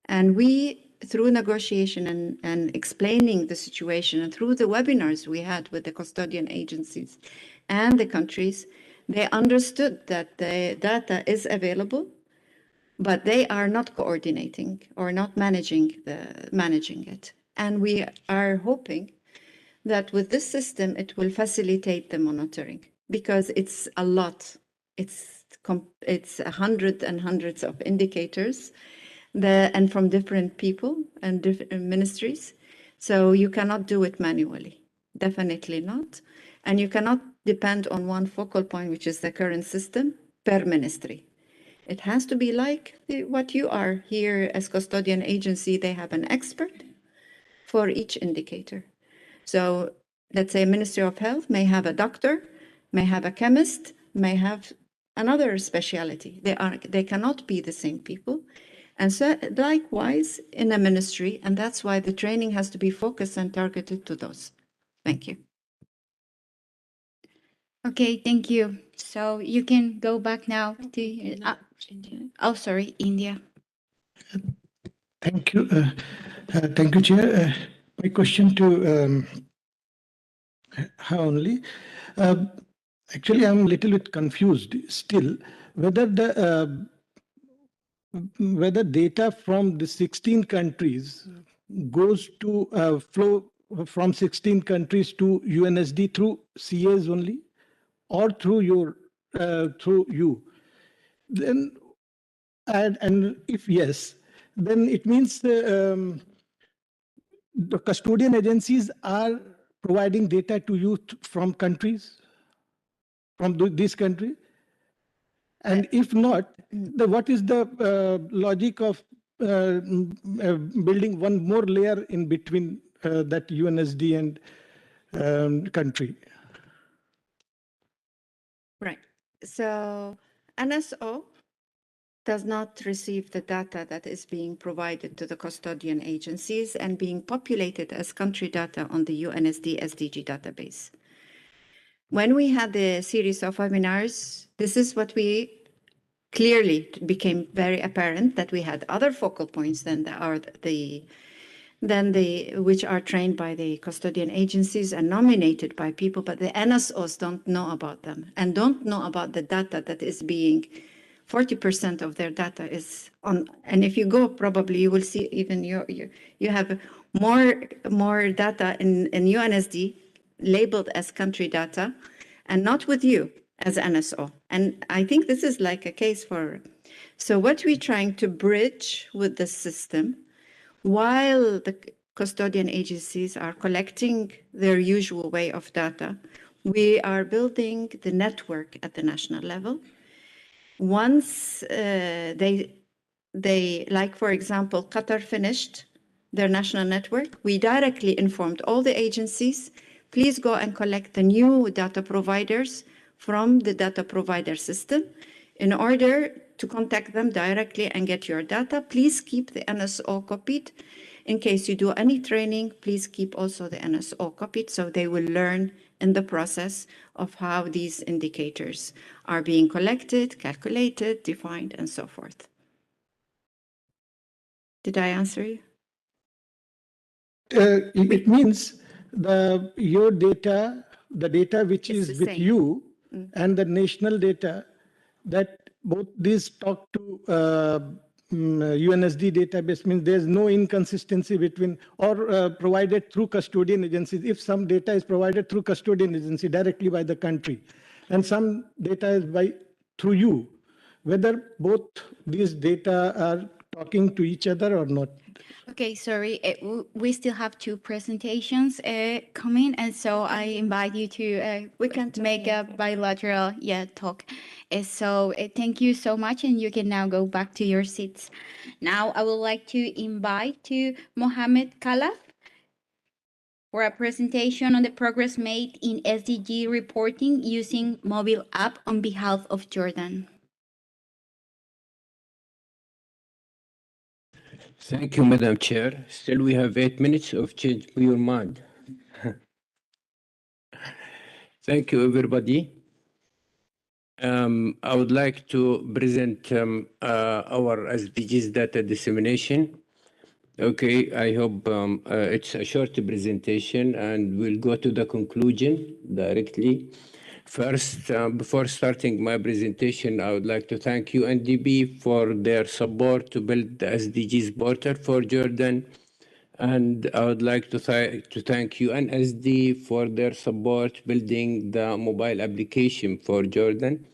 And we, through negotiation and explaining the situation, and through the webinars we had with the custodian agencies and the countries, they understood that the data is available, but they are not coordinating or not managing it. And we are hoping that with this system, it will facilitate the monitoring, because it's a lot. It's hundreds and hundreds of indicators, and from different people and different ministries. So you cannot do it manually, definitely not. And you cannot depend on one focal point, which is the current system, per ministry. It has to be like what you are here as custodian agency. They have an expert for each indicator. So let's say Ministry of Health may have a doctor, may have a chemist, may have another specialty. They cannot be the same people. And so likewise in a ministry, and that's why the training has to be focused and targeted to those. Thank you. Okay, thank you. So you can go back now to, sorry, India. Thank you. Thank you, Chair. My question to only. Actually, I'm a little bit confused still whether whether data from the 16 countries goes to flow from 16 countries to UNSD through CAs only, or through you. Then, and if yes, then it means the custodian agencies are providing data to you from countries, from this country. And if not, what is the logic of building one more layer in between that UNSD and country? Right. So NSO does not receive the data that is being provided to the custodian agencies and being populated as country data on the UNSD SDG database. When we had the series of webinars, this is what we clearly it became very apparent that we had other focal points than which are trained by the custodian agencies and nominated by people, but the NSOs don't know about them and don't know about the data that is being 40% of their data is on, and if you go, probably you will see even you have more data in UNSD labeled as country data, and not with you as NSO. And I think this is like a case for. So what we're trying to bridge with the system, while the custodian agencies are collecting their usual way of data, we are building the network at the national level. Once they, like for example, Qatar finished their national network, we directly informed all the agencies, please go and collect the new data providers from the data provider system. In order to contact them directly and get your data, please keep the NSO copied. In case you do any training, please keep also the NSO copied so they will learn in the process of how these indicators are being collected, calculated, defined, and so forth. Did I answer you? It means your data, the data which It's is the with same. you, and the national data, that both these talk to UNSD database, means there's no inconsistency between, or provided through custodian agencies. If some data is provided through custodian agency directly by the country, and some data is through you, whether both these data are talking to each other or not. Okay, sorry, we still have two presentations coming, and so I invite you to we can make a bilateral talk. So thank you so much, and you can now go back to your seats. Now I would like to invite to Mohamed Khalaf for a presentation on the progress made in SDG reporting using mobile app on behalf of Jordan. Thank you, Madam Chair. Still, we have 8 minutes of change your mind. Thank you, everybody. I would like to present our SDGs data dissemination. Okay, I hope it's a short presentation and we'll go to the conclusion directly. First, before starting my presentation, I would like to thank UNDP for their support to build the SDGs portal for Jordan. And I would like to thank UNSD for their support building the mobile application for Jordan.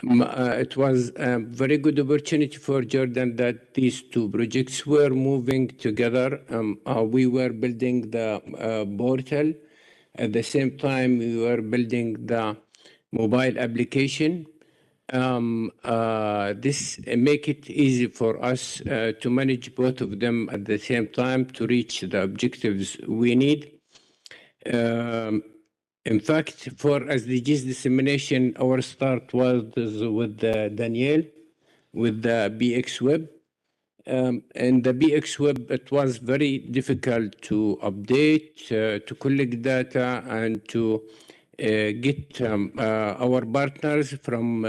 It was a very good opportunity for Jordan that these two projects were moving together. We were building the portal. At the same time, we were building the mobile application. This make it easy for us to manage both of them at the same time to reach the objectives we need. In fact, for SDGs dissemination, our start was with Danielle, with the BX Web. And the BX Web, it was very difficult to update, to collect data, and to get our partners from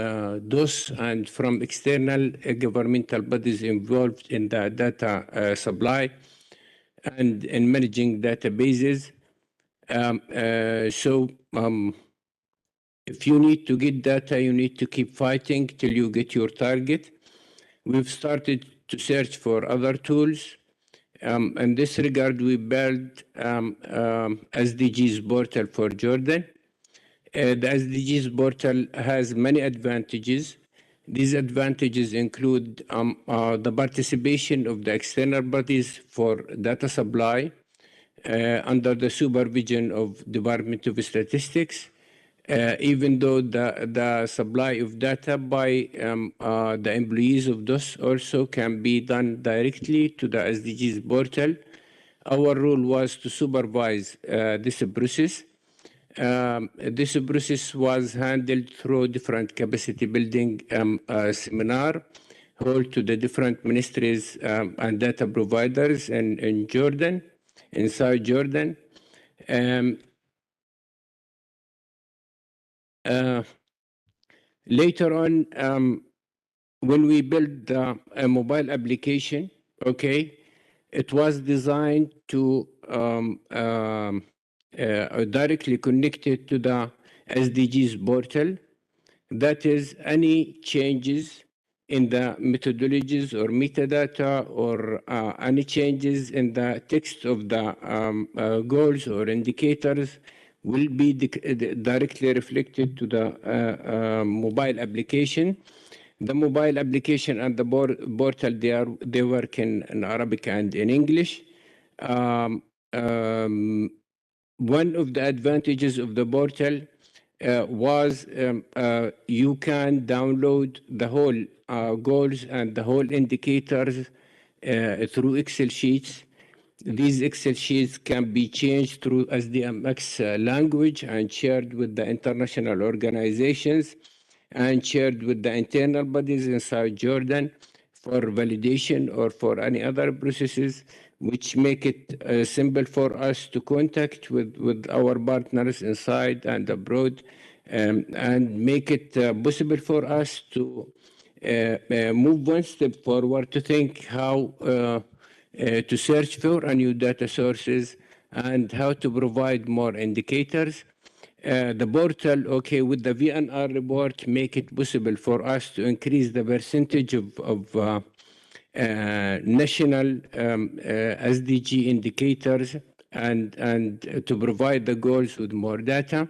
DOS and from external governmental bodies involved in the data supply and in managing databases. If you need to get data, you need to keep fighting till you get your target. We've started to search for other tools. In this regard, we built SDGs portal for Jordan. The SDGs portal has many advantages. These advantages include the participation of the external bodies for data supply under the supervision of Department of Statistics, even though the supply of data by the employees of DOS also can be done directly to the SDGs portal. Our role was to supervise this process. This process was handled through different capacity building seminar held to the different ministries and data providers in Jordan, inside Jordan. Later on, when we built a mobile application, okay, it was designed to directly connected to the SDGs portal. That is, any changes in the methodologies or metadata or any changes in the text of the goals or indicators will be directly reflected to the mobile application. The mobile application and the portal, they work in Arabic and in English. One of the advantages of the portal was you can download the whole goals and the whole indicators through Excel sheets. These Excel sheets can be changed through SDMX language and shared with the international organizations and shared with the internal bodies inside Jordan for validation or for any other processes, which make it simple for us to contact with our partners inside and abroad, and make it possible for us to move one step forward to think how to search for new data sources and how to provide more indicators. The portal, okay, with the VNR report, make it possible for us to increase the percentage of national SDG indicators and to provide the goals with more data.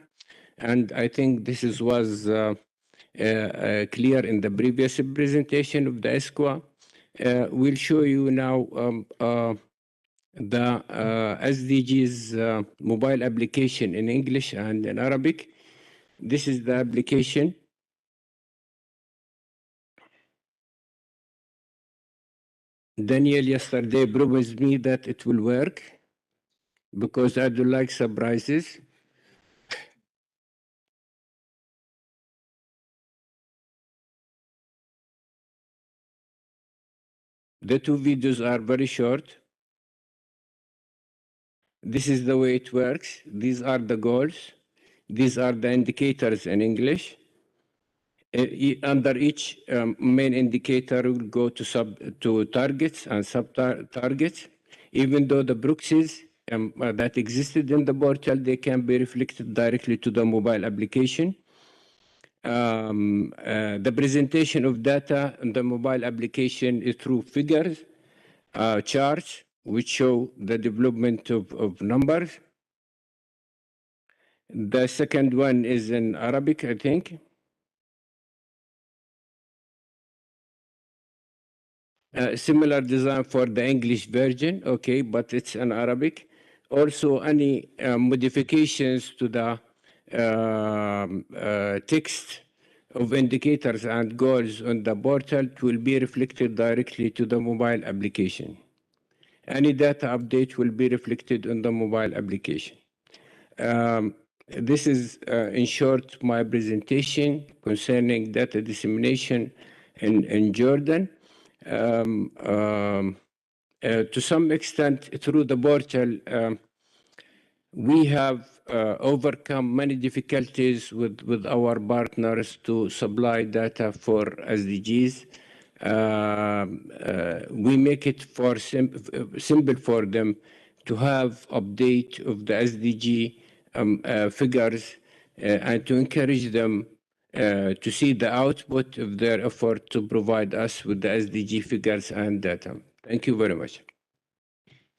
And I think this was clear in the previous presentation of the ESCWA. We'll show you now the SDGs mobile application in English and in Arabic. This is the application. Daniel yesterday promised me that it will work because I do like surprises. The two videos are very short. This is the way it works. These are the goals. These are the indicators in English. Under each main indicator, will go to targets and sub-targets. Even though the proxies that existed in the portal, they can be reflected directly to the mobile application. The presentation of data in the mobile application is through figures, charts, which show the development of numbers. The second one is in Arabic, I think. Similar design for the English version, okay, but it's in Arabic. Also, any modifications to the text of indicators and goals on the portal will be reflected directly to the mobile application. Any data update will be reflected on the mobile application. This is, in short, my presentation concerning data dissemination in Jordan. To some extent, through the portal, we have overcome many difficulties with our partners to supply data for SDGs. We make it simple for them to have update of the SDG figures and to encourage them to see the output of their effort to provide us with the SDG figures and data. Thank you very much.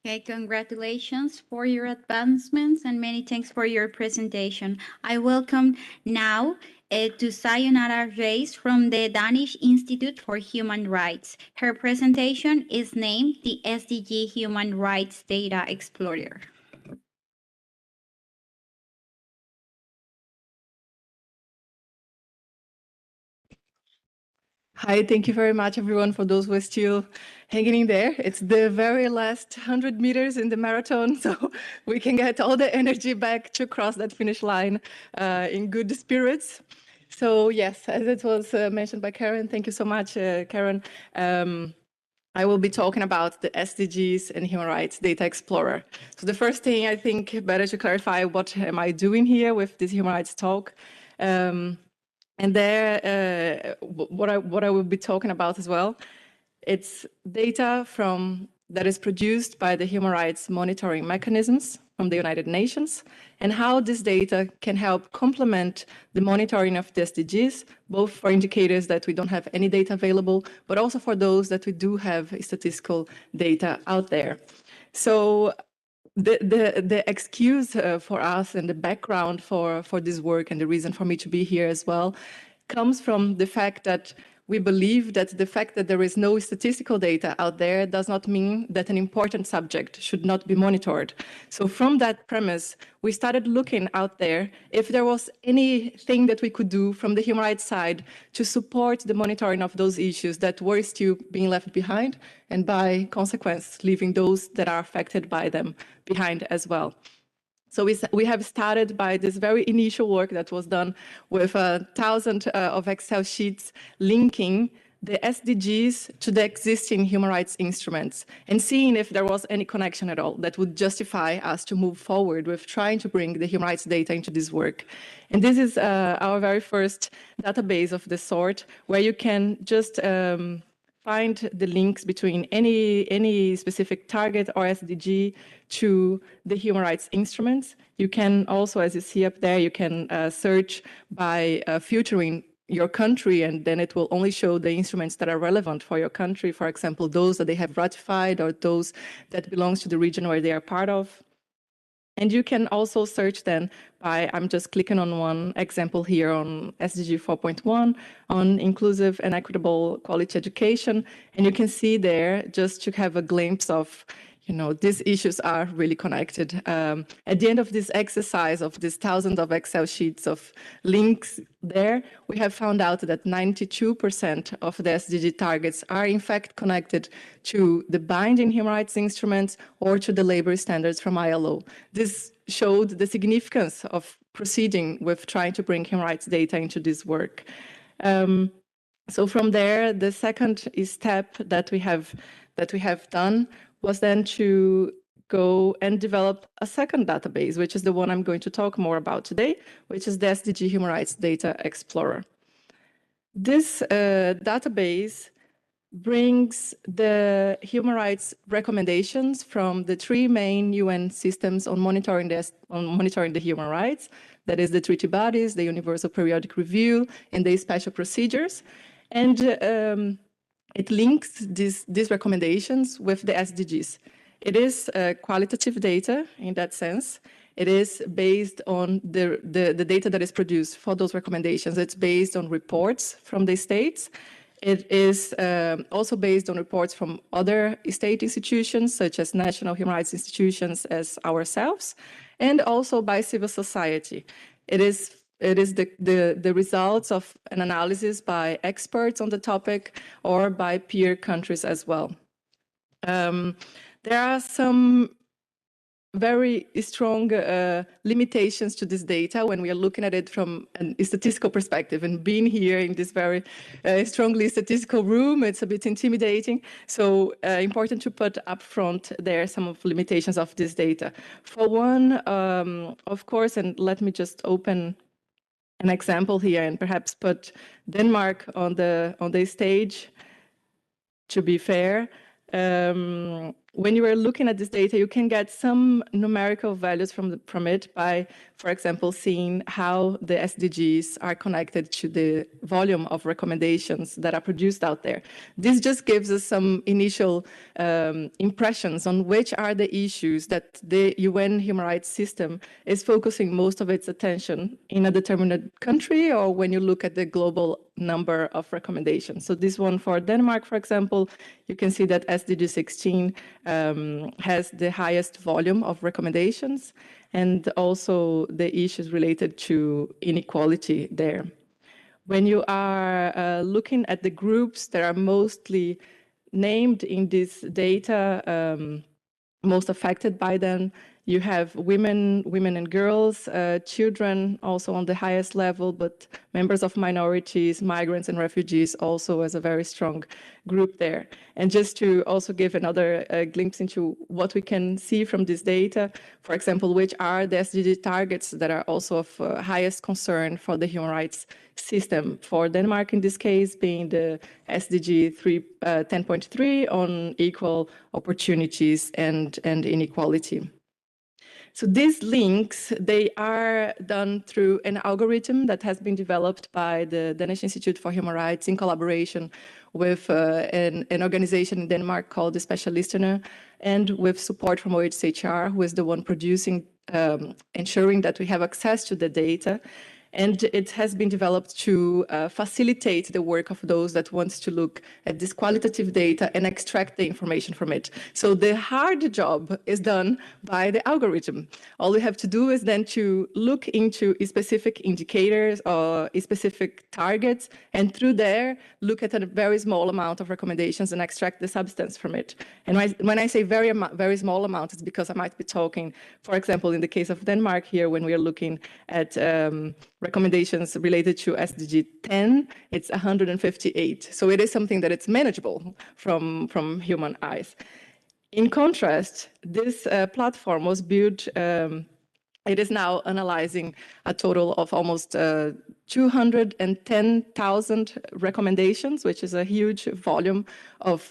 Okay, congratulations for your advancements and many thanks for your presentation. I welcome now to Sayonara Reis from the Danish Institute for Human Rights. Her presentation is named the SDG Human Rights Data Explorer. Hi, thank you very much, everyone, for those who are still hanging in there. It's the very last 100 meters in the marathon, so we can get all the energy back to cross that finish line in good spirits. So yes, as it was mentioned by Karen, thank you so much, Karen. I will be talking about the SDGs and Human Rights Data Explorer. So the first thing, I think, better to clarify, what am I doing here with this Human Rights talk? And there, what I will be talking about as well, it's data that is produced by the human rights monitoring mechanisms from the United Nations, and how this data can help complement the monitoring of the SDGs, both for indicators that we don't have any data available, but also for those that we do have statistical data out there. So the excuse for us and the background for this work and the reason for me to be here as well comes from the fact that we believe that the fact that there is no statistical data out there does not mean that an important subject should not be monitored. So from that premise, we started looking out there if there was anything that we could do from the human rights side to support the monitoring of those issues that were still being left behind, and by consequence, leaving those that are affected by them behind as well. So we have started by this very initial work that was done with 1,000 of Excel sheets linking the SDGs to the existing human rights instruments and seeing if there was any connection at all that would justify us to move forward with trying to bring the human rights data into this work. And this is our very first database of the sort, where you can just find the links between any specific target or SDG to the human rights instruments. You can also, as you see up there, you can search by filtering your country, and then it will only show the instruments that are relevant for your country. For example, those that they have ratified or those that belongs to the region where they are part of. And you can also search then by, I'm just clicking on one example here on SDG 4.1 on inclusive and equitable quality education. And you can see there, just to have a glimpse of, these issues are really connected. At the end of this exercise of these thousands of Excel sheets of links there, we have found out that 92% of the SDG targets are in fact connected to the binding human rights instruments or to the labor standards from ILO. This showed the significance of proceeding with trying to bring human rights data into this work. So from there, the second step that we have done was then to go and develop a second database, which is the one I'm going to talk more about today, which is the SDG Human Rights Data Explorer. This database brings the human rights recommendations from the three main UN systems on monitoring the human rights, that is the treaty bodies, the Universal Periodic Review, and the special procedures. And it links these recommendations with the SDGs. It is qualitative data in that sense. It is based on the data that is produced for those recommendations. It's based on reports from the states. It is also based on reports from other state institutions, such as national human rights institutions as ourselves, and also by civil society. It is the results of an analysis by experts on the topic or by peer countries as well. There are some very strong limitations to this data when we are looking at it from a statistical perspective, and being here in this very strongly statistical room, it's a bit intimidating. So important to put up front there some of the limitations of this data. For one, of course, and let me just open an example here and perhaps put Denmark on the stage to be fair. When you are looking at this data, you can get some numerical values from it by, for example, seeing how the SDGs are connected to the volume of recommendations that are produced out there. This just gives us some initial impressions on which are the issues that the UN human rights system is focusing most of its attention in a determined country, or when you look at the global number of recommendations. So this one for Denmark, for example, you can see that SDG 16 has the highest volume of recommendations, and also the issues related to inequality there. When you are looking at the groups that are mostly named in this data, most affected by them, You have women and girls, children also on the highest level, but members of minorities, migrants and refugees also as a very strong group there. And just to also give another glimpse into what we can see from this data, for example, which are the SDG targets that are also of highest concern for the human rights system. For Denmark, in this case, being the SDG 10.3 on equal opportunities and inequality. So these links, they are done through an algorithm that has been developed by the Danish Institute for Human Rights in collaboration with an organization in Denmark called the Specialisterne, and with support from OHCHR, who is the one producing, ensuring that we have access to the data. And it has been developed to facilitate the work of those that want to look at this qualitative data and extract the information from it. So the hard job is done by the algorithm. All we have to do is then to look into specific indicators or specific targets, and through there, look at a very small amount of recommendations and extract the substance from it. And when I say very small amount, it's because I might be talking, for example, in the case of Denmark here, when we are looking at recommendations related to SDG 10, it's 158. So it is something that it's manageable from human eyes. In contrast, this platform was built, it is now analyzing a total of almost 210,000 recommendations, which is a huge volume of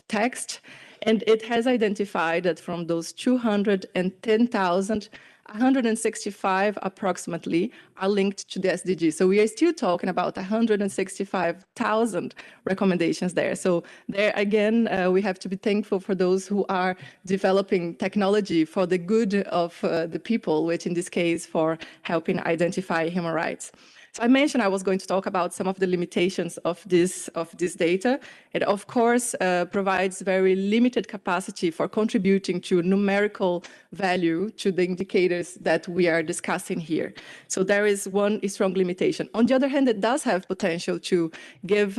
text. And it has identified that from those 210,000, 165 approximately are linked to the SDGs. So we are still talking about 165,000 recommendations there. So there again, we have to be thankful for those who are developing technology for the good of the people, which in this case for helping identify human rights. So I mentioned I was going to talk about some of the limitations of this data. It, of course, provides very limited capacity for contributing to numerical value to the indicators that we are discussing here. So there is one strong limitation. On the other hand, it does have potential to give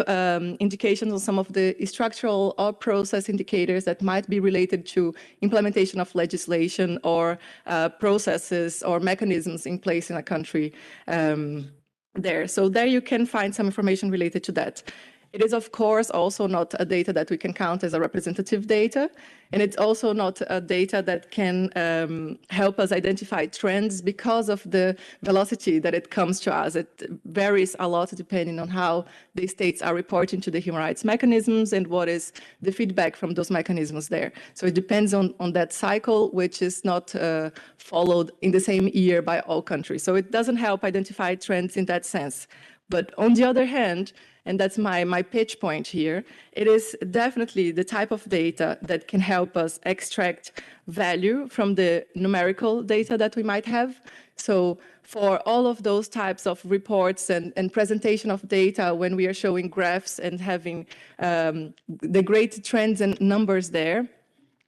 indications on some of the structural or process indicators that might be related to implementation of legislation or processes or mechanisms in place in a country. So there you can find some information related to that. It is, of course, also not a data that we can count as a representative data, and it's also not a data that can help us identify trends because of the velocity that it comes to us. It varies a lot depending on how the states are reporting to the human rights mechanisms and what is the feedback from those mechanisms there. So it depends on that cycle, which is not followed in the same year by all countries. So it doesn't help identify trends in that sense. But on the other hand, and that's my pitch point here, it is definitely the type of data that can help us extract value from the numerical data that we might have. So for all of those types of reports and presentation of data, when we are showing graphs and having the great trends and numbers there,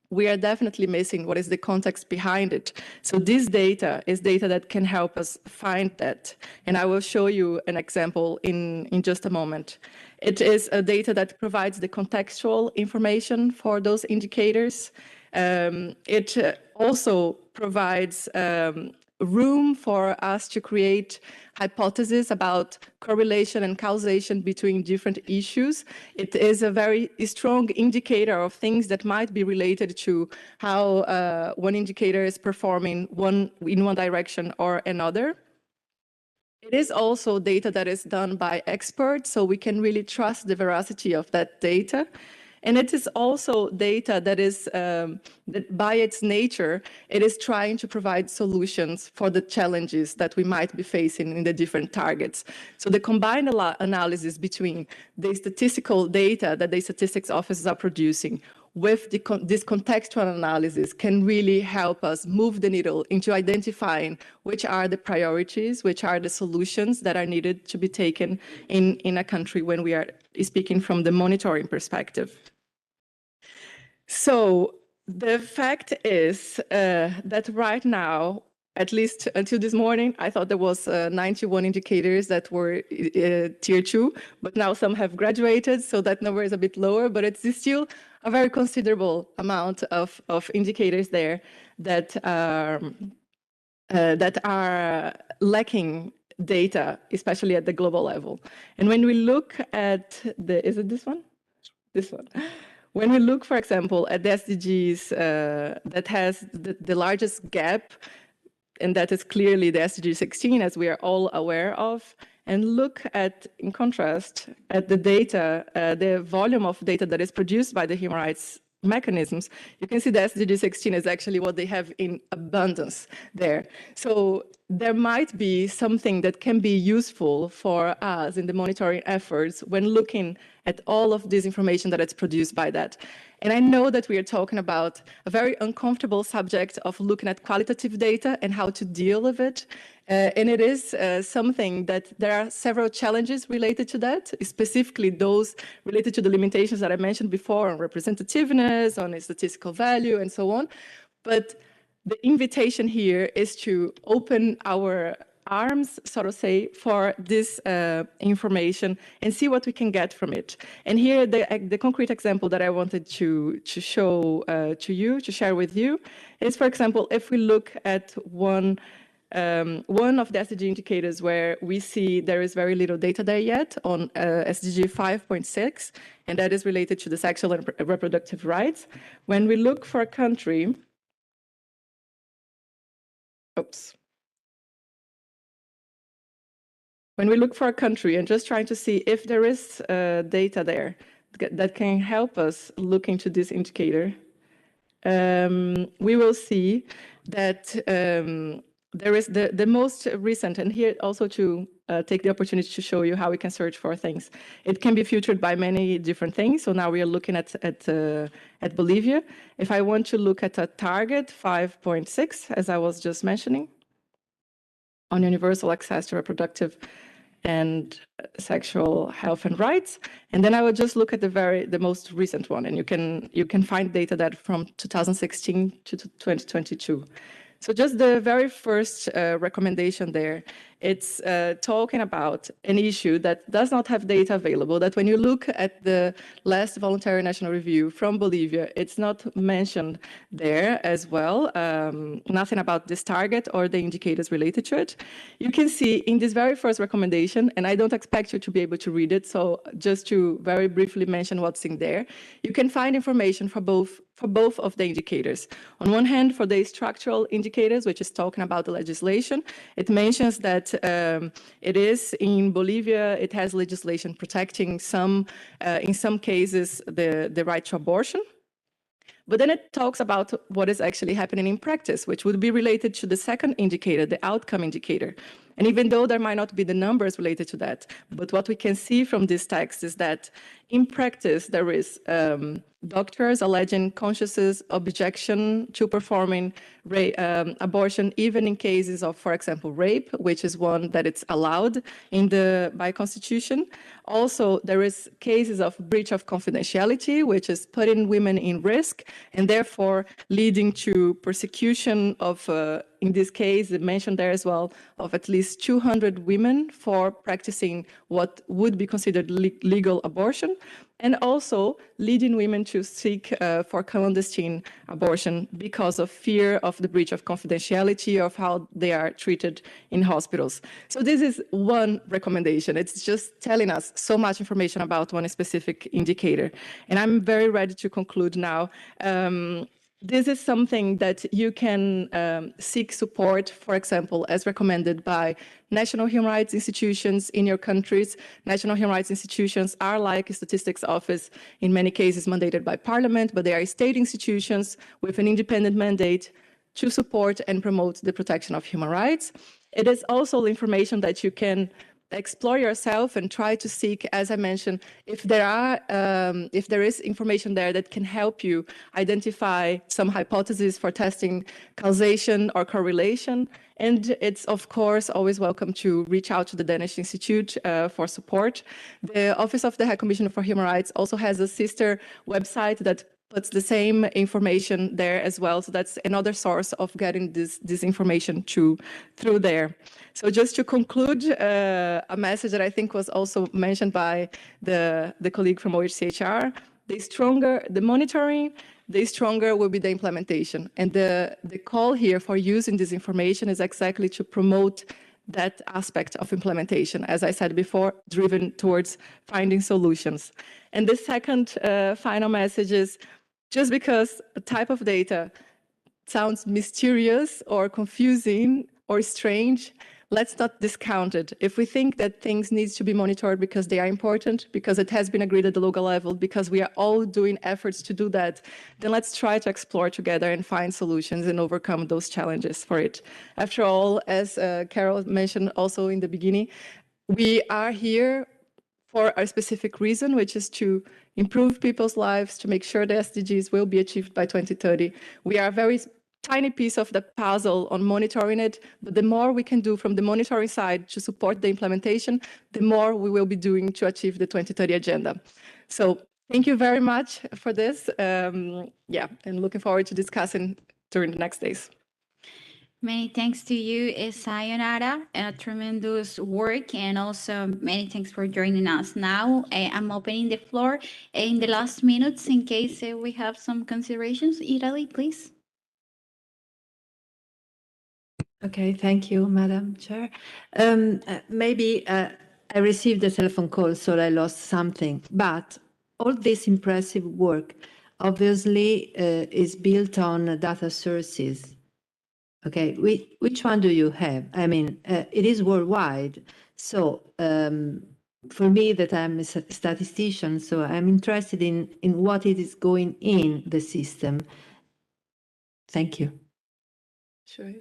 we are definitely missing what is the context behind it. So this data is data that can help us find that. And I will show you an example in just a moment. It is a data that provides the contextual information for those indicators. It also provides room for us to create hypotheses about correlation and causation between different issues. It is a very strong indicator of things that might be related to how one indicator is performing in one direction or another. It is also data that is done by experts, so we can really trust the veracity of that data. And it is also data that is, that by its nature, it is trying to provide solutions for the challenges that we might be facing in the different targets. So the combined analysis between the statistical data that the statistics offices are producing with this contextual analysis can really help us move the needle into identifying which are the priorities, which are the solutions that are needed to be taken in a country when we are speaking from the monitoring perspective. So the fact is that right now, at least until this morning, I thought there was 91 indicators that were tier 2, but now some have graduated, so that number is a bit lower, but it's still a very considerable amount of indicators there that are lacking data, especially at the global level. And when we look at is it this one? This one. When we look, for example, at the SDGs that has the largest gap, and that is clearly the SDG 16, as we are all aware of, and look at, in contrast, at the data, the volume of data that is produced by the human rights mechanisms, you can see the SDG 16 is actually what they have in abundance there. So there might be something that can be useful for us in the monitoring efforts when looking at all of this information that is produced by that. And I know that we are talking about a very uncomfortable subject of looking at qualitative data and how to deal with it. And it is something that there are several challenges related to that, specifically those related to the limitations that I mentioned before on representativeness, on statistical value, and so on. But the invitation here is to open our arms, so to say, for this information and see what we can get from it. And here, the concrete example that I wanted to show to you, to share with you, is, for example, if we look at one of the SDG indicators where we see there is very little data there yet on SDG 5.6, and that is related to the sexual and reproductive rights. When we look for a country, when we look for a country and just trying to see if there is data there that can help us look into this indicator, we will see that there is the most recent, and here also to take the opportunity to show you how we can search for things. It can be filtered by many different things. So now we are looking at Bolivia. If I want to look at a target 5.6, as I was just mentioning, on universal access to reproductive and sexual health and rights, and then I would just look at the most recent one, and you can find data that from 2016 to 2022. So just the very first recommendation there, it's talking about an issue that does not have data available, that when you look at the last voluntary national review from Bolivia, it's not mentioned there as well, nothing about this target or the indicators related to it. You can see in this very first recommendation, and I don't expect you to be able to read it, so just to very briefly mention what's in there, you can find information for both of the indicators. On one hand, for the structural indicators, which is talking about the legislation, it mentions that it is in Bolivia, it has legislation protecting in some cases, the right to abortion. But then it talks about what is actually happening in practice, which would be related to the second indicator, the outcome indicator. And even though there might not be the numbers related to that, but what we can see from this text is that in practice, there is doctors alleging conscious objection to performing abortion, even in cases of, for example, rape, which is one that it's allowed by Constitution. Also, there is cases of breach of confidentiality, which is putting women in risk and therefore leading to persecution of, in this case, it mentioned there as well, of at least 200 women for practicing what would be considered legal abortion, and also leading women to seek for clandestine abortion because of fear of the breach of confidentiality of how they are treated in hospitals. So this is one recommendation. It's just telling us so much information about one specific indicator. And I'm very ready to conclude now. This is something that you can seek support, for example, as recommended by national human rights institutions in your countries. National human rights institutions are like a statistics office, in many cases mandated by parliament, but they are state institutions with an independent mandate to support and promote the protection of human rights. It is also information that you can explore yourself and try to seek, as I mentioned, if there is information there that can help you identify some hypotheses for testing causation or correlation. And it's, of course, always welcome to reach out to the Danish Institute for support. The Office of the High Commissioner for Human Rights also has a sister website that puts the same information there as well. So that's another source of getting this information through there. So just to conclude, a message that I think was also mentioned by the colleague from OHCHR, the monitoring, the stronger will be the implementation. And the call here for using this information is exactly to promote that aspect of implementation, as I said before, driven towards finding solutions. And the second final message is, just because a type of data sounds mysterious or confusing or strange, let's not discount it. If we think that things need to be monitored because they are important, because it has been agreed at the local level, because we are all doing efforts to do that, then let's try to explore together and find solutions and overcome those challenges for it. After all, as Carol mentioned also in the beginning, we are here for a specific reason, which is to improve people's lives, to make sure the SDGs will be achieved by 2030. We are a very tiny piece of the puzzle on monitoring it, but the more we can do from the monitoring side to support the implementation, the more we will be doing to achieve the 2030 agenda. So thank you very much for this. And looking forward to discussing during the next days. Many thanks to you, Sayonara. Tremendous work, and also many thanks for joining us. Now I'm opening the floor in the last minutes in case we have some considerations. Italy, please. Okay, thank you, Madam Chair. Maybe I received a telephone call, so I lost something. But all this impressive work obviously is built on data sources. Okay, which one do you have? I mean, it is worldwide. So for me, that I'm a statistician, so I'm interested in what it is going in the system. Thank you. Sure.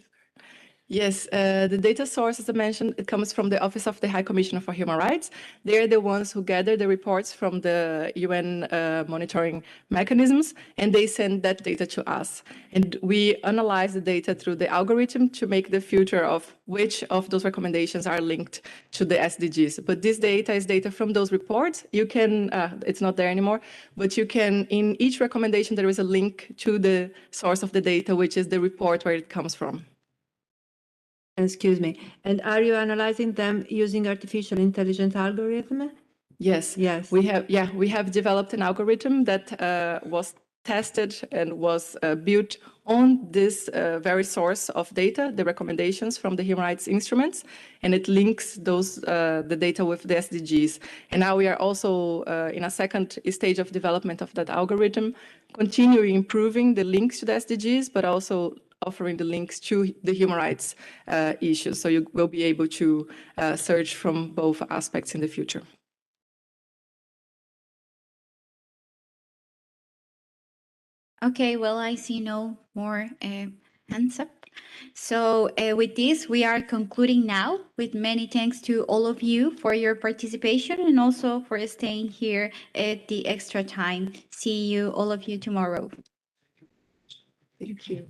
Yes, the data source, as I mentioned, it comes from the Office of the High Commissioner for Human Rights. They're the ones who gather the reports from the UN monitoring mechanisms, and they send that data to us. And we analyze the data through the algorithm to make the filter of which of those recommendations are linked to the SDGs. But this data is data from those reports. You can, it's not there anymore, but you can, in each recommendation, there is a link to the source of the data, which is the report where it comes from. Excuse me. And are you analyzing them using artificial intelligence algorithm? Yes. Yes. We have developed an algorithm that was tested and was built on this very source of data, the recommendations from the human rights instruments, and it links those the data with the SDGs. And now we are also in a second stage of development of that algorithm, continuing improving the links to the SDGs, but also offering the links to the human rights issues. So you will be able to search from both aspects in the future. Okay, well, I see no more hands up. So with this, we are concluding now with many thanks to all of you for your participation and also for staying here at the extra time. See you, all of you, tomorrow. Thank you.